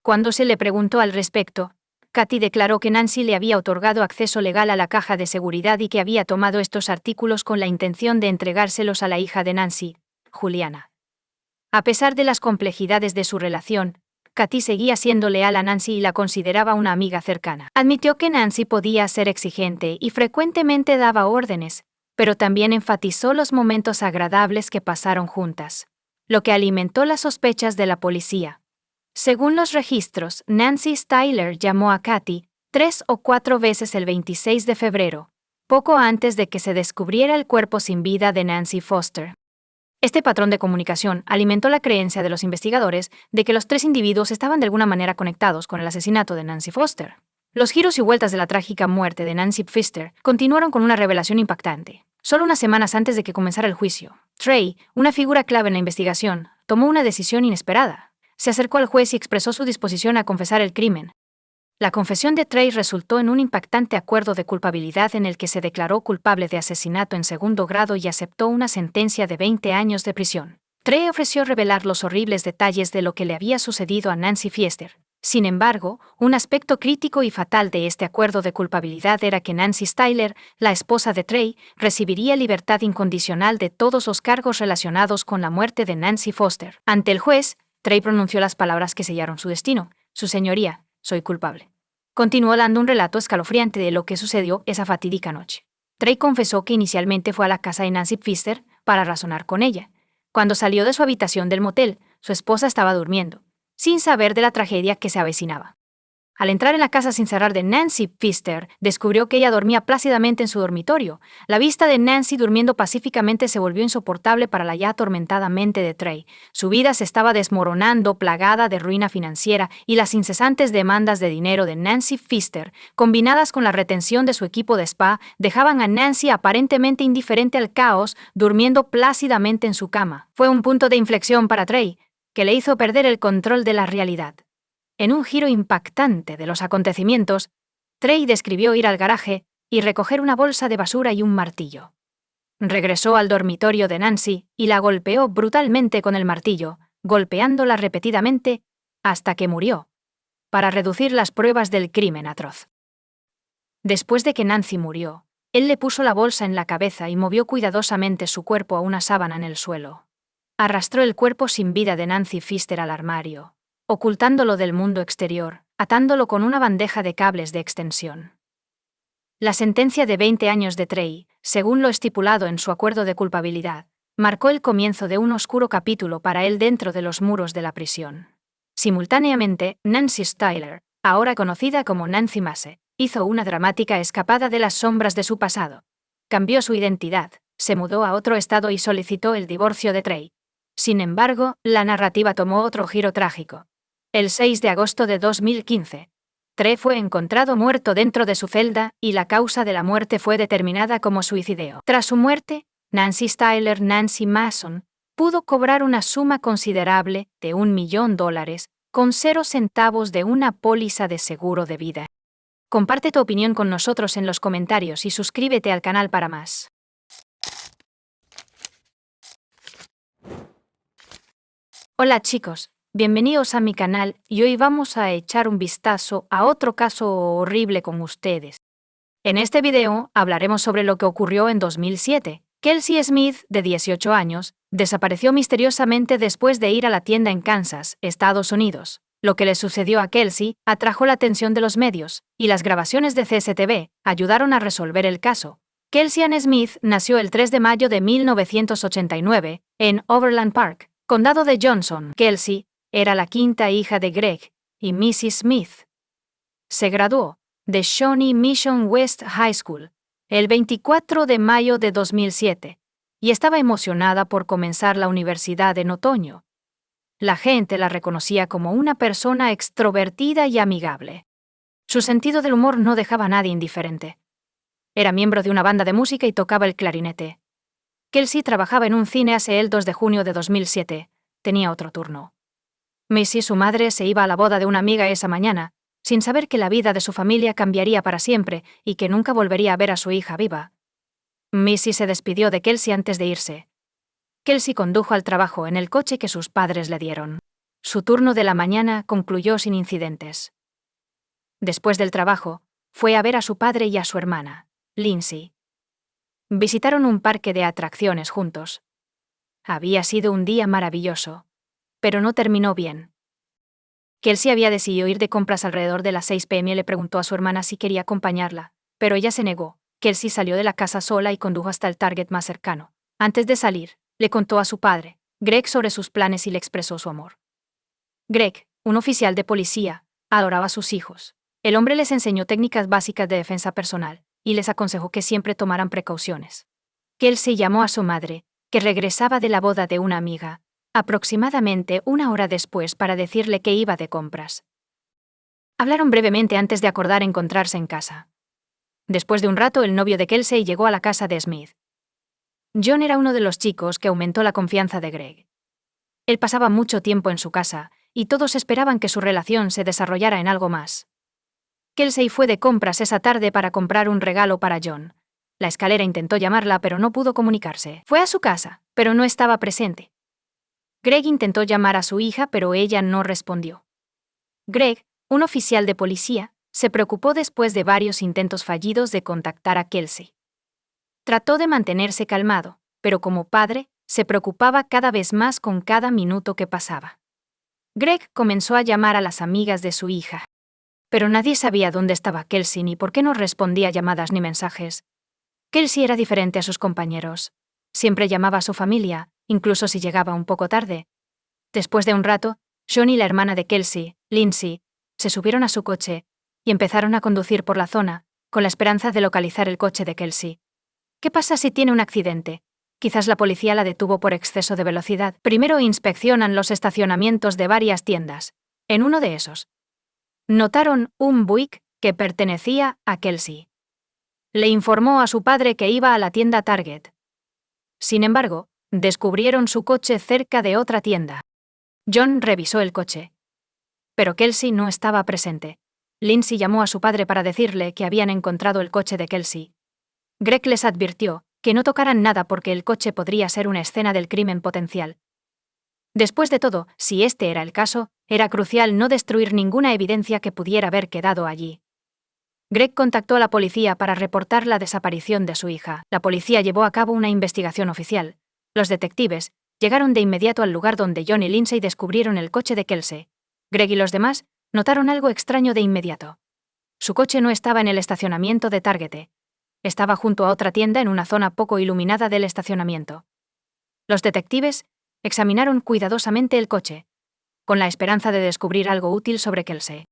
Cuando se le preguntó al respecto, Kathy declaró que Nancy le había otorgado acceso legal a la caja de seguridad y que había tomado estos artículos con la intención de entregárselos a la hija de Nancy, Juliana. A pesar de las complejidades de su relación, Kathy seguía siendo leal a Nancy y la consideraba una amiga cercana. Admitió que Nancy podía ser exigente y frecuentemente daba órdenes, pero también enfatizó los momentos agradables que pasaron juntas, lo que alimentó las sospechas de la policía. Según los registros, Nancy Styler llamó a Kathy 3 o 4 veces el 26 de febrero, poco antes de que se descubriera el cuerpo sin vida de Nancy Foster. Este patrón de comunicación alimentó la creencia de los investigadores de que los 3 individuos estaban de alguna manera conectados con el asesinato de Nancy Foster. Los giros y vueltas de la trágica muerte de Nancy Pfister continuaron con una revelación impactante. Solo unas semanas antes de que comenzara el juicio, Trey, una figura clave en la investigación, tomó una decisión inesperada. Se acercó al juez y expresó su disposición a confesar el crimen. La confesión de Trey resultó en un impactante acuerdo de culpabilidad en el que se declaró culpable de asesinato en segundo grado y aceptó una sentencia de 20 años de prisión. Trey ofreció revelar los horribles detalles de lo que le había sucedido a Nancy Pfister. Sin embargo, un aspecto crítico y fatal de este acuerdo de culpabilidad era que Nancy Styler, la esposa de Trey, recibiría libertad incondicional de todos los cargos relacionados con la muerte de Nancy Foster. Ante el juez, Trey pronunció las palabras que sellaron su destino: Su señoría, soy culpable. Continuó dando un relato escalofriante de lo que sucedió esa fatídica noche. Trey confesó que inicialmente fue a la casa de Nancy Pfister para razonar con ella. Cuando salió de su habitación del motel, su esposa estaba durmiendo, sin saber de la tragedia que se avecinaba. Al entrar en la casa sin cerrar de Nancy Pfister, descubrió que ella dormía plácidamente en su dormitorio. La vista de Nancy durmiendo pacíficamente se volvió insoportable para la ya atormentada mente de Trey. Su vida se estaba desmoronando, plagada de ruina financiera, y las incesantes demandas de dinero de Nancy Pfister, combinadas con la retención de su equipo de spa, dejaban a Nancy aparentemente indiferente al caos, durmiendo plácidamente en su cama. Fue un punto de inflexión para Trey, que le hizo perder el control de la realidad. En un giro impactante de los acontecimientos, Trey describió ir al garaje y recoger una bolsa de basura y un martillo. Regresó al dormitorio de Nancy y la golpeó brutalmente con el martillo, golpeándola repetidamente hasta que murió, para reducir las pruebas del crimen atroz. Después de que Nancy murió, él le puso la bolsa en la cabeza y movió cuidadosamente su cuerpo a una sábana en el suelo. Arrastró el cuerpo sin vida de Nancy Pfister al armario, ocultándolo del mundo exterior, atándolo con una bandeja de cables de extensión. La sentencia de 20 años de Trey, según lo estipulado en su acuerdo de culpabilidad, marcó el comienzo de un oscuro capítulo para él dentro de los muros de la prisión. Simultáneamente, Nancy Styler, ahora conocida como Nancy Mace, hizo una dramática escapada de las sombras de su pasado. Cambió su identidad, se mudó a otro estado y solicitó el divorcio de Trey. Sin embargo, la narrativa tomó otro giro trágico. El 6 de agosto de 2015, Trey fue encontrado muerto dentro de su celda y la causa de la muerte fue determinada como suicidio. Tras su muerte, Nancy Styler Nancy Mason pudo cobrar una suma considerable de $1 millón con 0 centavos de una póliza de seguro de vida. Comparte tu opinión con nosotros en los comentarios y suscríbete al canal para más. Hola chicos, bienvenidos a mi canal y hoy vamos a echar un vistazo a otro caso horrible con ustedes. En este video hablaremos sobre lo que ocurrió en 2007. Kelsey Smith, de 18 años, desapareció misteriosamente después de ir a la tienda en Kansas, Estados Unidos. Lo que le sucedió a Kelsey atrajo la atención de los medios, y las grabaciones de CCTV ayudaron a resolver el caso. Kelsey Ann Smith nació el 3 de mayo de 1989 en Overland Park, condado de Johnson. Kelsey era la quinta hija de Greg y Mrs. Smith. Se graduó de Shawnee Mission West High School el 24 de mayo de 2007 y estaba emocionada por comenzar la universidad en otoño. La gente la reconocía como una persona extrovertida y amigable. Su sentido del humor no dejaba a nadie indiferente. Era miembro de una banda de música y tocaba el clarinete. Kelsey trabajaba en un cine hace el 2 de junio de 2007. Tenía otro turno. Missy, su madre, se iba a la boda de una amiga esa mañana, sin saber que la vida de su familia cambiaría para siempre y que nunca volvería a ver a su hija viva. Missy se despidió de Kelsey antes de irse. Kelsey condujo al trabajo en el coche que sus padres le dieron. Su turno de la mañana concluyó sin incidentes. Después del trabajo, fue a ver a su padre y a su hermana, Lindsay. Visitaron un parque de atracciones juntos. Había sido un día maravilloso, pero no terminó bien. Kelsey había decidido ir de compras alrededor de las 6 p.m. y le preguntó a su hermana si quería acompañarla, pero ella se negó. Kelsey salió de la casa sola y condujo hasta el Target más cercano. Antes de salir, le contó a su padre, Greg, sobre sus planes y le expresó su amor. Greg, un oficial de policía, adoraba a sus hijos. El hombre les enseñó técnicas básicas de defensa personal y les aconsejó que siempre tomaran precauciones. Kelsey llamó a su madre, que regresaba de la boda de una amiga, aproximadamente una hora después, para decirle que iba de compras. Hablaron brevemente antes de acordar encontrarse en casa. Después de un rato, el novio de Kelsey llegó a la casa de Smith. John era uno de los chicos que aumentó la confianza de Greg. Él pasaba mucho tiempo en su casa, y todos esperaban que su relación se desarrollara en algo más. Kelsey fue de compras esa tarde para comprar un regalo para John. La escalera intentó llamarla, pero no pudo comunicarse. Fue a su casa, pero no estaba presente. Greg intentó llamar a su hija, pero ella no respondió. Greg, un oficial de policía, se preocupó después de varios intentos fallidos de contactar a Kelsey. Trató de mantenerse calmado, pero como padre, se preocupaba cada vez más con cada minuto que pasaba. Greg comenzó a llamar a las amigas de su hija. Pero nadie sabía dónde estaba Kelsey ni por qué no respondía llamadas ni mensajes. Kelsey era diferente a sus compañeros. Siempre llamaba a su familia, incluso si llegaba un poco tarde. Después de un rato, John y la hermana de Kelsey, Lindsay, se subieron a su coche y empezaron a conducir por la zona, con la esperanza de localizar el coche de Kelsey. ¿Qué pasa si tiene un accidente? Quizás la policía la detuvo por exceso de velocidad. Primero inspeccionan los estacionamientos de varias tiendas. En uno de esos, notaron un Buick que pertenecía a Kelsey. Le informó a su padre que iba a la tienda Target. Sin embargo, descubrieron su coche cerca de otra tienda. John revisó el coche, pero Kelsey no estaba presente. Lindsay llamó a su padre para decirle que habían encontrado el coche de Kelsey. Greg les advirtió que no tocaran nada porque el coche podría ser una escena del crimen potencial. Después de todo, si este era el caso, era crucial no destruir ninguna evidencia que pudiera haber quedado allí. Greg contactó a la policía para reportar la desaparición de su hija. La policía llevó a cabo una investigación oficial. Los detectives llegaron de inmediato al lugar donde John y Lindsay descubrieron el coche de Kelsey. Greg y los demás notaron algo extraño de inmediato. Su coche no estaba en el estacionamiento de Target. Estaba junto a otra tienda en una zona poco iluminada del estacionamiento. Los detectives examinaron cuidadosamente el coche, con la esperanza de descubrir algo útil sobre Kelsey.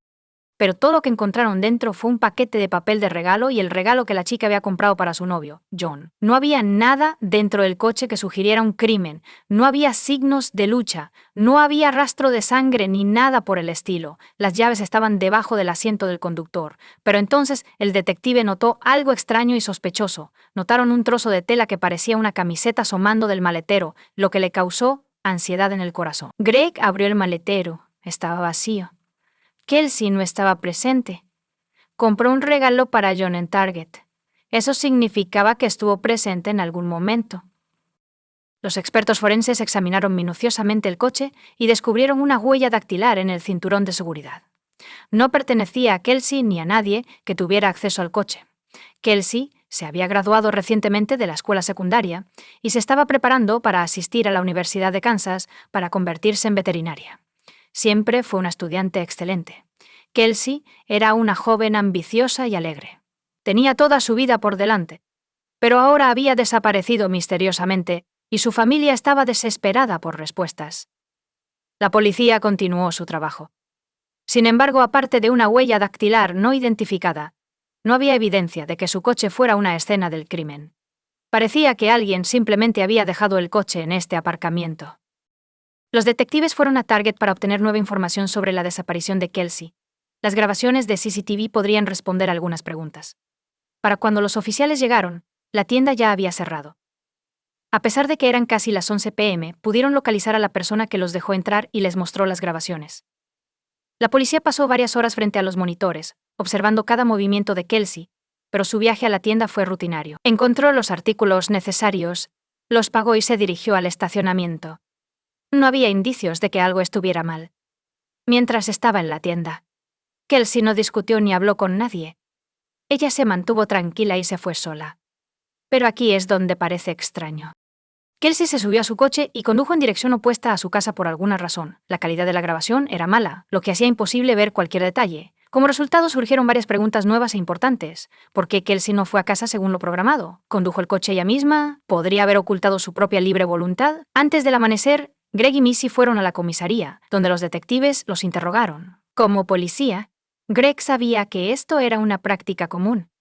Pero todo lo que encontraron dentro fue un paquete de papel de regalo y el regalo que la chica había comprado para su novio, John. No había nada dentro del coche que sugiriera un crimen, no había signos de lucha, no había rastro de sangre ni nada por el estilo. Las llaves estaban debajo del asiento del conductor. Pero entonces el detective notó algo extraño y sospechoso. Notaron un trozo de tela que parecía una camiseta asomando del maletero, lo que le causó ansiedad en el corazón. Greg abrió el maletero. Estaba vacío. Kelsey no estaba presente. Compró un regalo para John en Target. Eso significaba que estuvo presente en algún momento. Los expertos forenses examinaron minuciosamente el coche y descubrieron una huella dactilar en el cinturón de seguridad. No pertenecía a Kelsey ni a nadie que tuviera acceso al coche. Kelsey se había graduado recientemente de la escuela secundaria y se estaba preparando para asistir a la Universidad de Kansas para convertirse en veterinaria. Siempre fue una estudiante excelente. Kelsey era una joven ambiciosa y alegre. Tenía toda su vida por delante, pero ahora había desaparecido misteriosamente y su familia estaba desesperada por respuestas. La policía continuó su trabajo. Sin embargo, aparte de una huella dactilar no identificada, no había evidencia de que su coche fuera una escena del crimen. Parecía que alguien simplemente había dejado el coche en este aparcamiento. Los detectives fueron a Target para obtener nueva información sobre la desaparición de Kelsey. Las grabaciones de CCTV podrían responder algunas preguntas. Para cuando los oficiales llegaron, la tienda ya había cerrado. A pesar de que eran casi las 11 p.m., pudieron localizar a la persona que los dejó entrar y les mostró las grabaciones. La policía pasó varias horas frente a los monitores, observando cada movimiento de Kelsey, pero su viaje a la tienda fue rutinario. Encontró los artículos necesarios, los pagó y se dirigió al estacionamiento. No había indicios de que algo estuviera mal. Mientras estaba en la tienda, Kelsey no discutió ni habló con nadie. Ella se mantuvo tranquila y se fue sola. Pero aquí es donde parece extraño. Kelsey se subió a su coche y condujo en dirección opuesta a su casa por alguna razón. La calidad de la grabación era mala, lo que hacía imposible ver cualquier detalle, Como resultado surgieron varias preguntas nuevas e importantes. ¿Por qué Kelsey no fue a casa según lo programado? ¿Condujo el coche ella misma? ¿Podría haber ocultado su propia libre voluntad? Antes del amanecer, Greg y Missy fueron a la comisaría, donde los detectives los interrogaron. Como policía, Greg sabía que esto era una práctica común.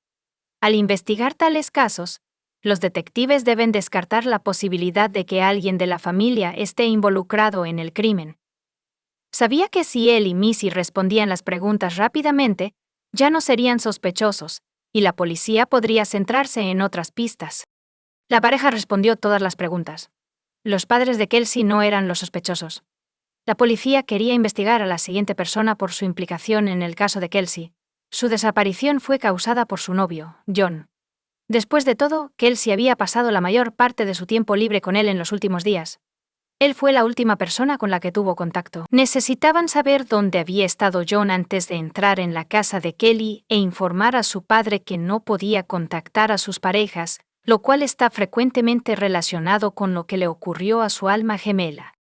Al investigar tales casos, los detectives deben descartar la posibilidad de que alguien de la familia esté involucrado en el crimen. Sabía que si él y Missy respondían las preguntas rápidamente, ya no serían sospechosos, y la policía podría centrarse en otras pistas. La pareja respondió todas las preguntas. Los padres de Kelsey no eran los sospechosos. La policía quería investigar a la siguiente persona por su implicación en el caso de Kelsey. Su desaparición fue causada por su novio, John. Después de todo, Kelsey había pasado la mayor parte de su tiempo libre con él en los últimos días. Él fue la última persona con la que tuvo contacto. Necesitaban saber dónde había estado John antes de entrar en la casa de Kelly e informar a su padre que no podía contactar a sus parejas, lo cual está frecuentemente relacionado con lo que le ocurrió a su alma gemela.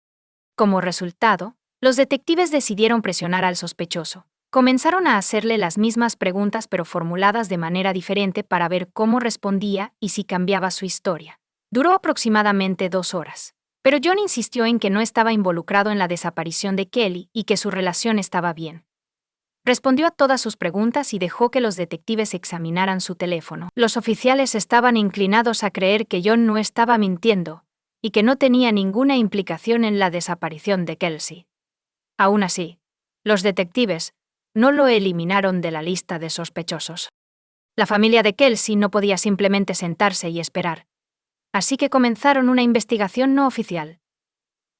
Como resultado, los detectives decidieron presionar al sospechoso. Comenzaron a hacerle las mismas preguntas pero formuladas de manera diferente para ver cómo respondía y si cambiaba su historia. Duró aproximadamente 2 horas. Pero John insistió en que no estaba involucrado en la desaparición de Kelly y que su relación estaba bien. Respondió a todas sus preguntas y dejó que los detectives examinaran su teléfono. Los oficiales estaban inclinados a creer que John no estaba mintiendo y que no tenía ninguna implicación en la desaparición de Kelsey. Aún así, los detectives no lo eliminaron de la lista de sospechosos. La familia de Kelsey no podía simplemente sentarse y esperar. Así que comenzaron una investigación no oficial.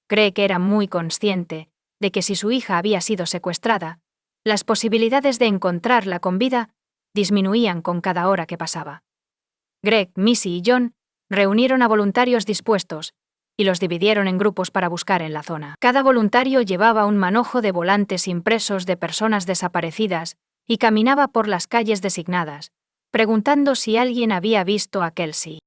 Cree que era muy consciente de que si su hija había sido secuestrada, las posibilidades de encontrarla con vida disminuían con cada hora que pasaba. Greg, Missy y John reunieron a voluntarios dispuestos y los dividieron en grupos para buscar en la zona. Cada voluntario llevaba un manojo de volantes impresos de personas desaparecidas y caminaba por las calles designadas, preguntando si alguien había visto a Kelsey.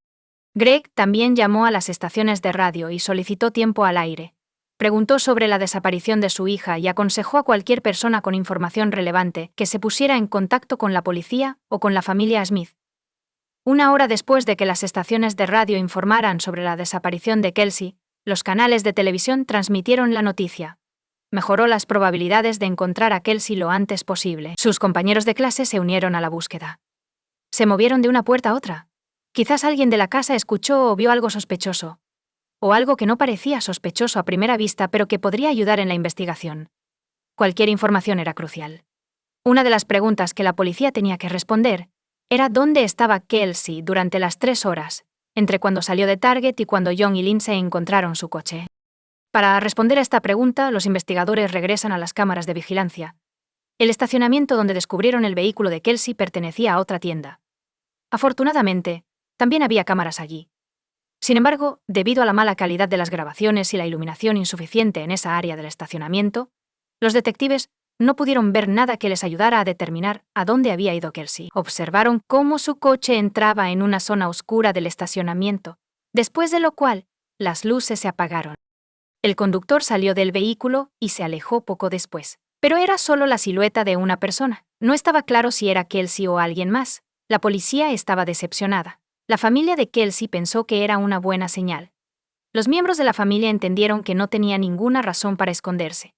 Greg también llamó a las estaciones de radio y solicitó tiempo al aire. Preguntó sobre la desaparición de su hija y aconsejó a cualquier persona con información relevante que se pusiera en contacto con la policía o con la familia Smith. 1 hora después de que las estaciones de radio informaran sobre la desaparición de Kelsey, los canales de televisión transmitieron la noticia. Mejoró las probabilidades de encontrar a Kelsey lo antes posible. Sus compañeros de clase se unieron a la búsqueda. Se movieron de una puerta a otra. Quizás alguien de la casa escuchó o vio algo sospechoso. O algo que no parecía sospechoso a primera vista, pero que podría ayudar en la investigación. Cualquier información era crucial. Una de las preguntas que la policía tenía que responder era dónde estaba Kelsey durante las 3 horas, entre cuando salió de Target y cuando John y Lindsay encontraron su coche. Para responder a esta pregunta, los investigadores regresan a las cámaras de vigilancia. El estacionamiento donde descubrieron el vehículo de Kelsey pertenecía a otra tienda. Afortunadamente, también había cámaras allí. Sin embargo, debido a la mala calidad de las grabaciones y la iluminación insuficiente en esa área del estacionamiento, los detectives no pudieron ver nada que les ayudara a determinar a dónde había ido Kelsey. Observaron cómo su coche entraba en una zona oscura del estacionamiento, después de lo cual las luces se apagaron. El conductor salió del vehículo y se alejó poco después. Pero era solo la silueta de una persona. No estaba claro si era Kelsey o alguien más. La policía estaba decepcionada. La familia de Kelsey pensó que era una buena señal. Los miembros de la familia entendieron que no tenía ninguna razón para esconderse.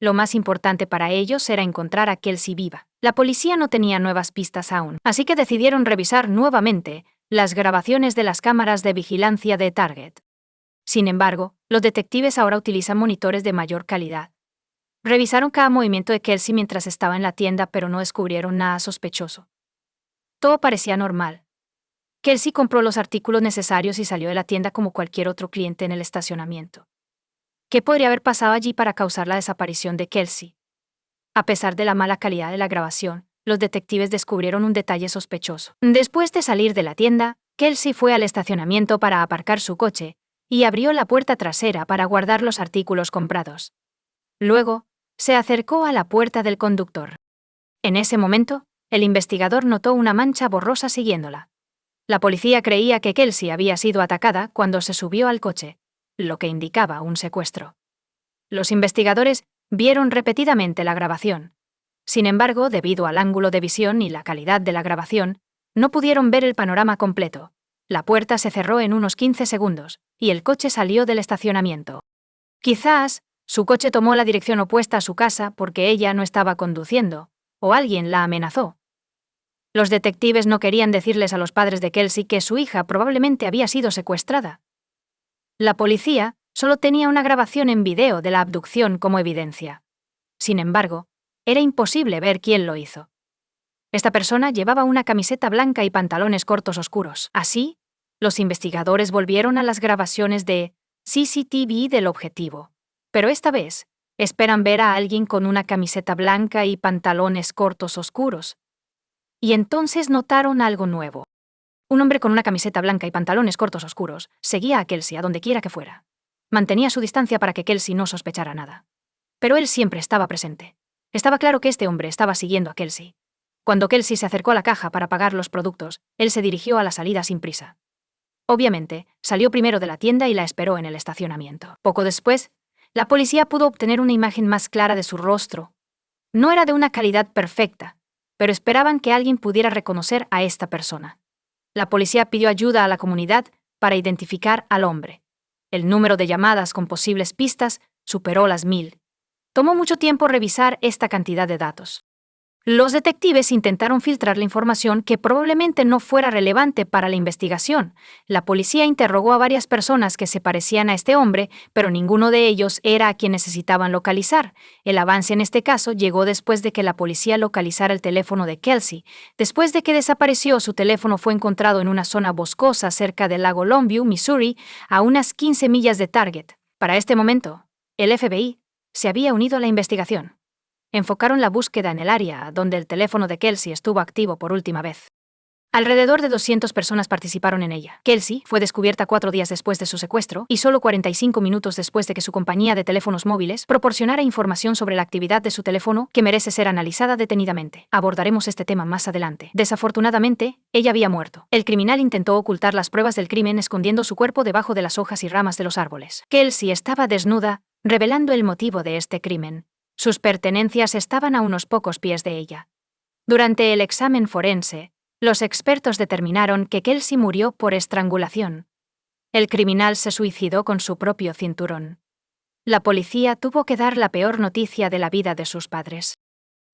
Lo más importante para ellos era encontrar a Kelsey viva. La policía no tenía nuevas pistas aún, así que decidieron revisar nuevamente las grabaciones de las cámaras de vigilancia de Target. Sin embargo, los detectives ahora utilizan monitores de mayor calidad. Revisaron cada movimiento de Kelsey mientras estaba en la tienda, pero no descubrieron nada sospechoso. Todo parecía normal. Kelsey compró los artículos necesarios y salió de la tienda como cualquier otro cliente en el estacionamiento. ¿Qué podría haber pasado allí para causar la desaparición de Kelsey? A pesar de la mala calidad de la grabación, los detectives descubrieron un detalle sospechoso. Después de salir de la tienda, Kelsey fue al estacionamiento para aparcar su coche y abrió la puerta trasera para guardar los artículos comprados. Luego, se acercó a la puerta del conductor. En ese momento, el investigador notó una mancha borrosa siguiéndola. La policía creía que Kelsey había sido atacada cuando se subió al coche, lo que indicaba un secuestro. Los investigadores vieron repetidamente la grabación. Sin embargo, debido al ángulo de visión y la calidad de la grabación, no pudieron ver el panorama completo. La puerta se cerró en unos 15 segundos, y el coche salió del estacionamiento. Quizás, su coche tomó la dirección opuesta a su casa porque ella no estaba conduciendo, o alguien la amenazó. Los detectives no querían decirles a los padres de Kelsey que su hija probablemente había sido secuestrada. La policía solo tenía una grabación en video de la abducción como evidencia. Sin embargo, era imposible ver quién lo hizo. Esta persona llevaba una camiseta blanca y pantalones cortos oscuros. Así, los investigadores volvieron a las grabaciones de CCTV del objetivo. Pero esta vez, esperan ver a alguien con una camiseta blanca y pantalones cortos oscuros. Y entonces notaron algo nuevo. Un hombre con una camiseta blanca y pantalones cortos oscuros seguía a Kelsey a donde quiera que fuera. Mantenía su distancia para que Kelsey no sospechara nada. Pero él siempre estaba presente. Estaba claro que este hombre estaba siguiendo a Kelsey. Cuando Kelsey se acercó a la caja para pagar los productos, él se dirigió a la salida sin prisa. Obviamente, salió primero de la tienda y la esperó en el estacionamiento. Poco después, la policía pudo obtener una imagen más clara de su rostro. No era de una calidad perfecta, pero esperaban que alguien pudiera reconocer a esta persona. La policía pidió ayuda a la comunidad para identificar al hombre. El número de llamadas con posibles pistas superó las 1000. Tomó mucho tiempo revisar esta cantidad de datos. Los detectives intentaron filtrar la información que probablemente no fuera relevante para la investigación. La policía interrogó a varias personas que se parecían a este hombre, pero ninguno de ellos era a quien necesitaban localizar. El avance en este caso llegó después de que la policía localizara el teléfono de Kelsey. Después de que desapareció, su teléfono fue encontrado en una zona boscosa cerca del lago Longview, Missouri, a unas 15 millas de Target. Para este momento, el FBI se había unido a la investigación. Enfocaron la búsqueda en el área donde el teléfono de Kelsey estuvo activo por última vez. Alrededor de 200 personas participaron en ella. Kelsey fue descubierta 4 días después de su secuestro y solo 45 minutos después de que su compañía de teléfonos móviles proporcionara información sobre la actividad de su teléfono que merece ser analizada detenidamente. Abordaremos este tema más adelante. Desafortunadamente, ella había muerto. El criminal intentó ocultar las pruebas del crimen escondiendo su cuerpo debajo de las hojas y ramas de los árboles. Kelsey estaba desnuda, revelando el motivo de este crimen. Sus pertenencias estaban a unos pocos pies de ella. Durante el examen forense, los expertos determinaron que Kelsey murió por estrangulación. El criminal se suicidó con su propio cinturón. La policía tuvo que dar la peor noticia de la vida de sus padres.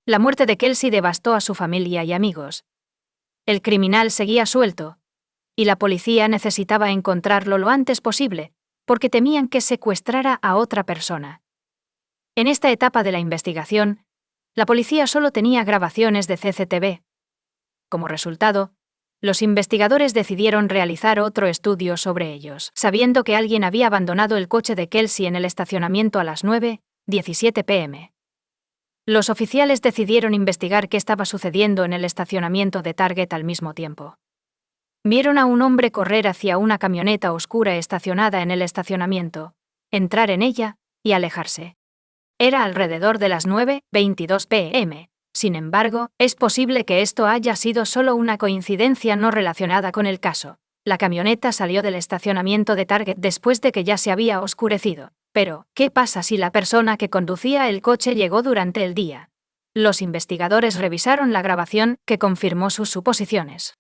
La muerte de Kelsey devastó a su familia y amigos. El criminal seguía suelto, y la policía necesitaba encontrarlo lo antes posible, porque temían que secuestrara a otra persona. En esta etapa de la investigación, la policía solo tenía grabaciones de CCTV. Como resultado, los investigadores decidieron realizar otro estudio sobre ellos, sabiendo que alguien había abandonado el coche de Kelsey en el estacionamiento a las 9:17 p.m. Los oficiales decidieron investigar qué estaba sucediendo en el estacionamiento de Target al mismo tiempo. Vieron a un hombre correr hacia una camioneta oscura estacionada en el estacionamiento, entrar en ella y alejarse. Era alrededor de las 9:22 p.m. Sin embargo, es posible que esto haya sido solo una coincidencia no relacionada con el caso. La camioneta salió del estacionamiento de Target después de que ya se había oscurecido. Pero, ¿qué pasa si la persona que conducía el coche llegó durante el día? Los investigadores revisaron la grabación que confirmó sus suposiciones.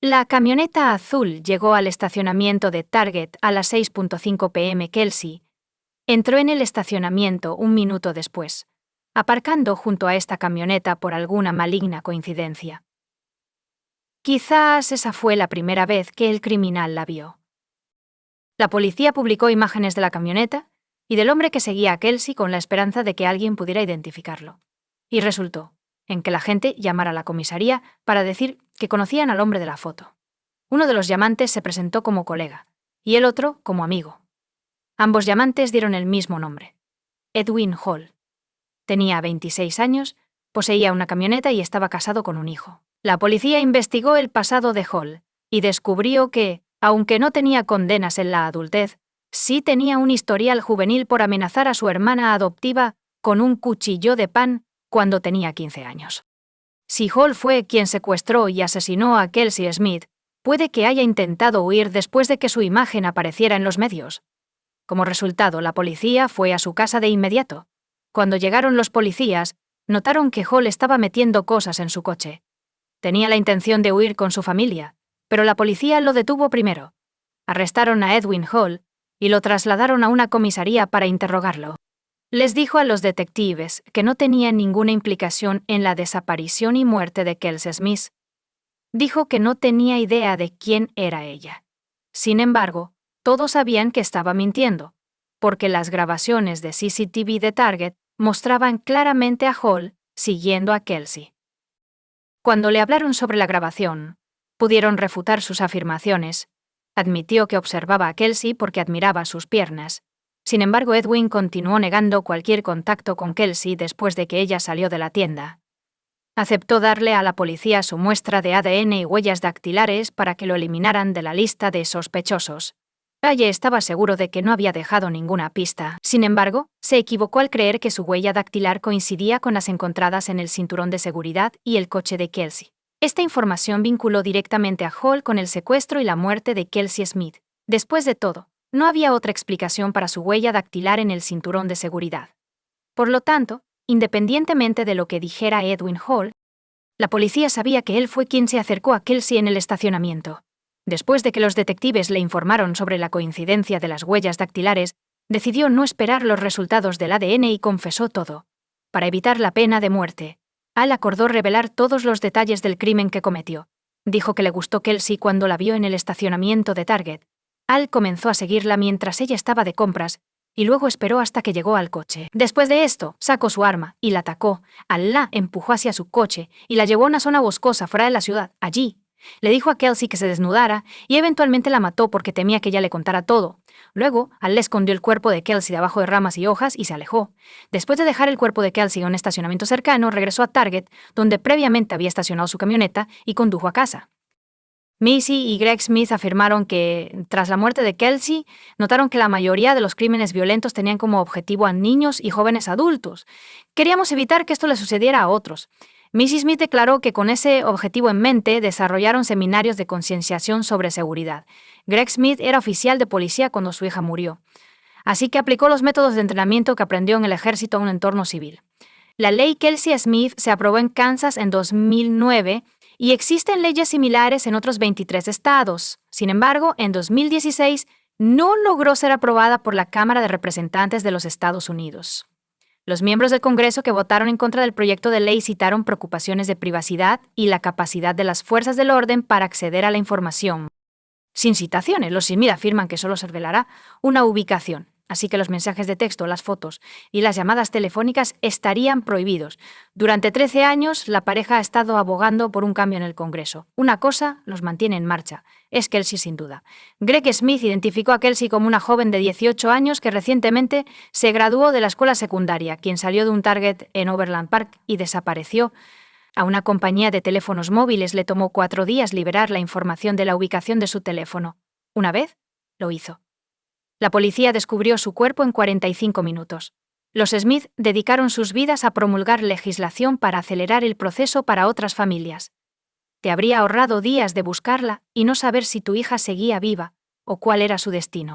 La camioneta azul llegó al estacionamiento de Target a las 6:05 p.m. Kelsey entró en el estacionamiento un minuto después, aparcando junto a esta camioneta por alguna maligna coincidencia. Quizás esa fue la primera vez que el criminal la vio. La policía publicó imágenes de la camioneta y del hombre que seguía a Kelsey con la esperanza de que alguien pudiera identificarlo. Y resultó en que la gente llamara a la comisaría para decir que conocían al hombre de la foto. Uno de los llamantes se presentó como colega y el otro como amigo. Ambos llamantes dieron el mismo nombre: Edwin Hall. Tenía 26 años, poseía una camioneta y estaba casado con un hijo. La policía investigó el pasado de Hall y descubrió que, aunque no tenía condenas en la adultez, sí tenía un historial juvenil por amenazar a su hermana adoptiva con un cuchillo de pan cuando tenía 15 años. Si Hall fue quien secuestró y asesinó a Kelsey Smith, puede que haya intentado huir después de que su imagen apareciera en los medios. Como resultado, la policía fue a su casa de inmediato. Cuando llegaron los policías, notaron que Hall estaba metiendo cosas en su coche. Tenía la intención de huir con su familia, pero la policía lo detuvo primero. Arrestaron a Edwin Hall y lo trasladaron a una comisaría para interrogarlo. Les dijo a los detectives que no tenía ninguna implicación en la desaparición y muerte de Kelsey Smith. Dijo que no tenía idea de quién era ella. Sin embargo, todos sabían que estaba mintiendo, porque las grabaciones de CCTV de Target mostraban claramente a Hall siguiendo a Kelsey. Cuando le hablaron sobre la grabación, pudieron refutar sus afirmaciones. Admitió que observaba a Kelsey porque admiraba sus piernas. Sin embargo, Edwin continuó negando cualquier contacto con Kelsey después de que ella salió de la tienda. Aceptó darle a la policía su muestra de ADN y huellas dactilares para que lo eliminaran de la lista de sospechosos. Calle estaba seguro de que no había dejado ninguna pista. Sin embargo, se equivocó al creer que su huella dactilar coincidía con las encontradas en el cinturón de seguridad y el coche de Kelsey. Esta información vinculó directamente a Hall con el secuestro y la muerte de Kelsey Smith. Después de todo, no había otra explicación para su huella dactilar en el cinturón de seguridad. Por lo tanto, independientemente de lo que dijera Edwin Hall, la policía sabía que él fue quien se acercó a Kelsey en el estacionamiento. Después de que los detectives le informaron sobre la coincidencia de las huellas dactilares, decidió no esperar los resultados del ADN y confesó todo. Para evitar la pena de muerte, Al acordó revelar todos los detalles del crimen que cometió. Dijo que le gustó Kelsey cuando la vio en el estacionamiento de Target. Al comenzó a seguirla mientras ella estaba de compras, y luego esperó hasta que llegó al coche. Después de esto, sacó su arma y la atacó. Al la empujó hacia su coche y la llevó a una zona boscosa fuera de la ciudad. Allí, le dijo a Kelsey que se desnudara y eventualmente la mató porque temía que ella le contara todo. Luego, Al le escondió el cuerpo de Kelsey debajo de ramas y hojas y se alejó. Después de dejar el cuerpo de Kelsey en un estacionamiento cercano, regresó a Target, donde previamente había estacionado su camioneta, y condujo a casa. Missy y Greg Smith afirmaron que, tras la muerte de Kelsey, notaron que la mayoría de los crímenes violentos tenían como objetivo a niños y jóvenes adultos. Queríamos evitar que esto le sucediera a otros. Missy Smith declaró que con ese objetivo en mente desarrollaron seminarios de concienciación sobre seguridad. Greg Smith era oficial de policía cuando su hija murió, así que aplicó los métodos de entrenamiento que aprendió en el ejército a un entorno civil. La ley Kelsey Smith se aprobó en Kansas en 2009 y existen leyes similares en otros 23 estados. Sin embargo, en 2016 no logró ser aprobada por la Cámara de Representantes de los Estados Unidos. Los miembros del Congreso que votaron en contra del proyecto de ley citaron preocupaciones de privacidad y la capacidad de las fuerzas del orden para acceder a la información. Sin citaciones, los CIMID afirman que solo se revelará una ubicación, así que los mensajes de texto, las fotos y las llamadas telefónicas estarían prohibidos. Durante 13 años, la pareja ha estado abogando por un cambio en el Congreso. Una cosa los mantiene en marcha. Es Kelsey, sin duda. Greg Smith identificó a Kelsey como una joven de 18 años que recientemente se graduó de la escuela secundaria, quien salió de un Target en Overland Park y desapareció. A una compañía de teléfonos móviles le tomó 4 días liberar la información de la ubicación de su teléfono. Una vez, lo hizo. La policía descubrió su cuerpo en 45 minutos. Los Smith dedicaron sus vidas a promulgar legislación para acelerar el proceso para otras familias. Te habría ahorrado días de buscarla y no saber si tu hija seguía viva o cuál era su destino.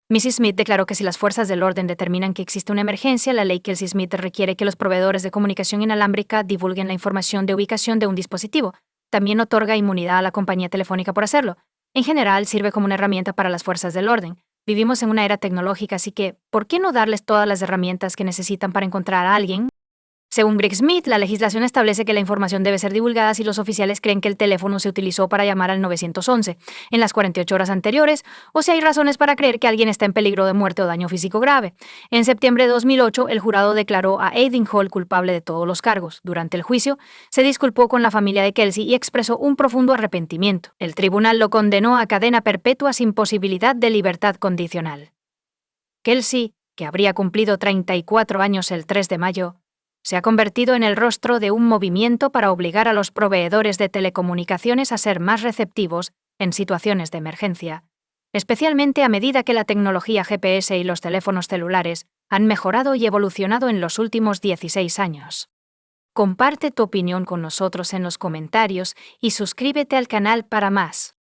Mrs. Smith declaró que si las fuerzas del orden determinan que existe una emergencia, la ley Kelsey Smith requiere que los proveedores de comunicación inalámbrica divulguen la información de ubicación de un dispositivo. También otorga inmunidad a la compañía telefónica por hacerlo. En general, sirve como una herramienta para las fuerzas del orden. Vivimos en una era tecnológica, así que, ¿por qué no darles todas las herramientas que necesitan para encontrar a alguien? Según Greg Smith, la legislación establece que la información debe ser divulgada si los oficiales creen que el teléfono se utilizó para llamar al 911 en las 48 horas anteriores o si hay razones para creer que alguien está en peligro de muerte o daño físico grave. En septiembre de 2008, el jurado declaró a Edwin Hall culpable de todos los cargos. Durante el juicio, se disculpó con la familia de Kelsey y expresó un profundo arrepentimiento. El tribunal lo condenó a cadena perpetua sin posibilidad de libertad condicional. Kelsey, que habría cumplido 34 años el 3 de mayo, se ha convertido en el rostro de un movimiento para obligar a los proveedores de telecomunicaciones a ser más receptivos en situaciones de emergencia, especialmente a medida que la tecnología GPS y los teléfonos celulares han mejorado y evolucionado en los últimos 16 años. Comparte tu opinión con nosotros en los comentarios y suscríbete al canal para más.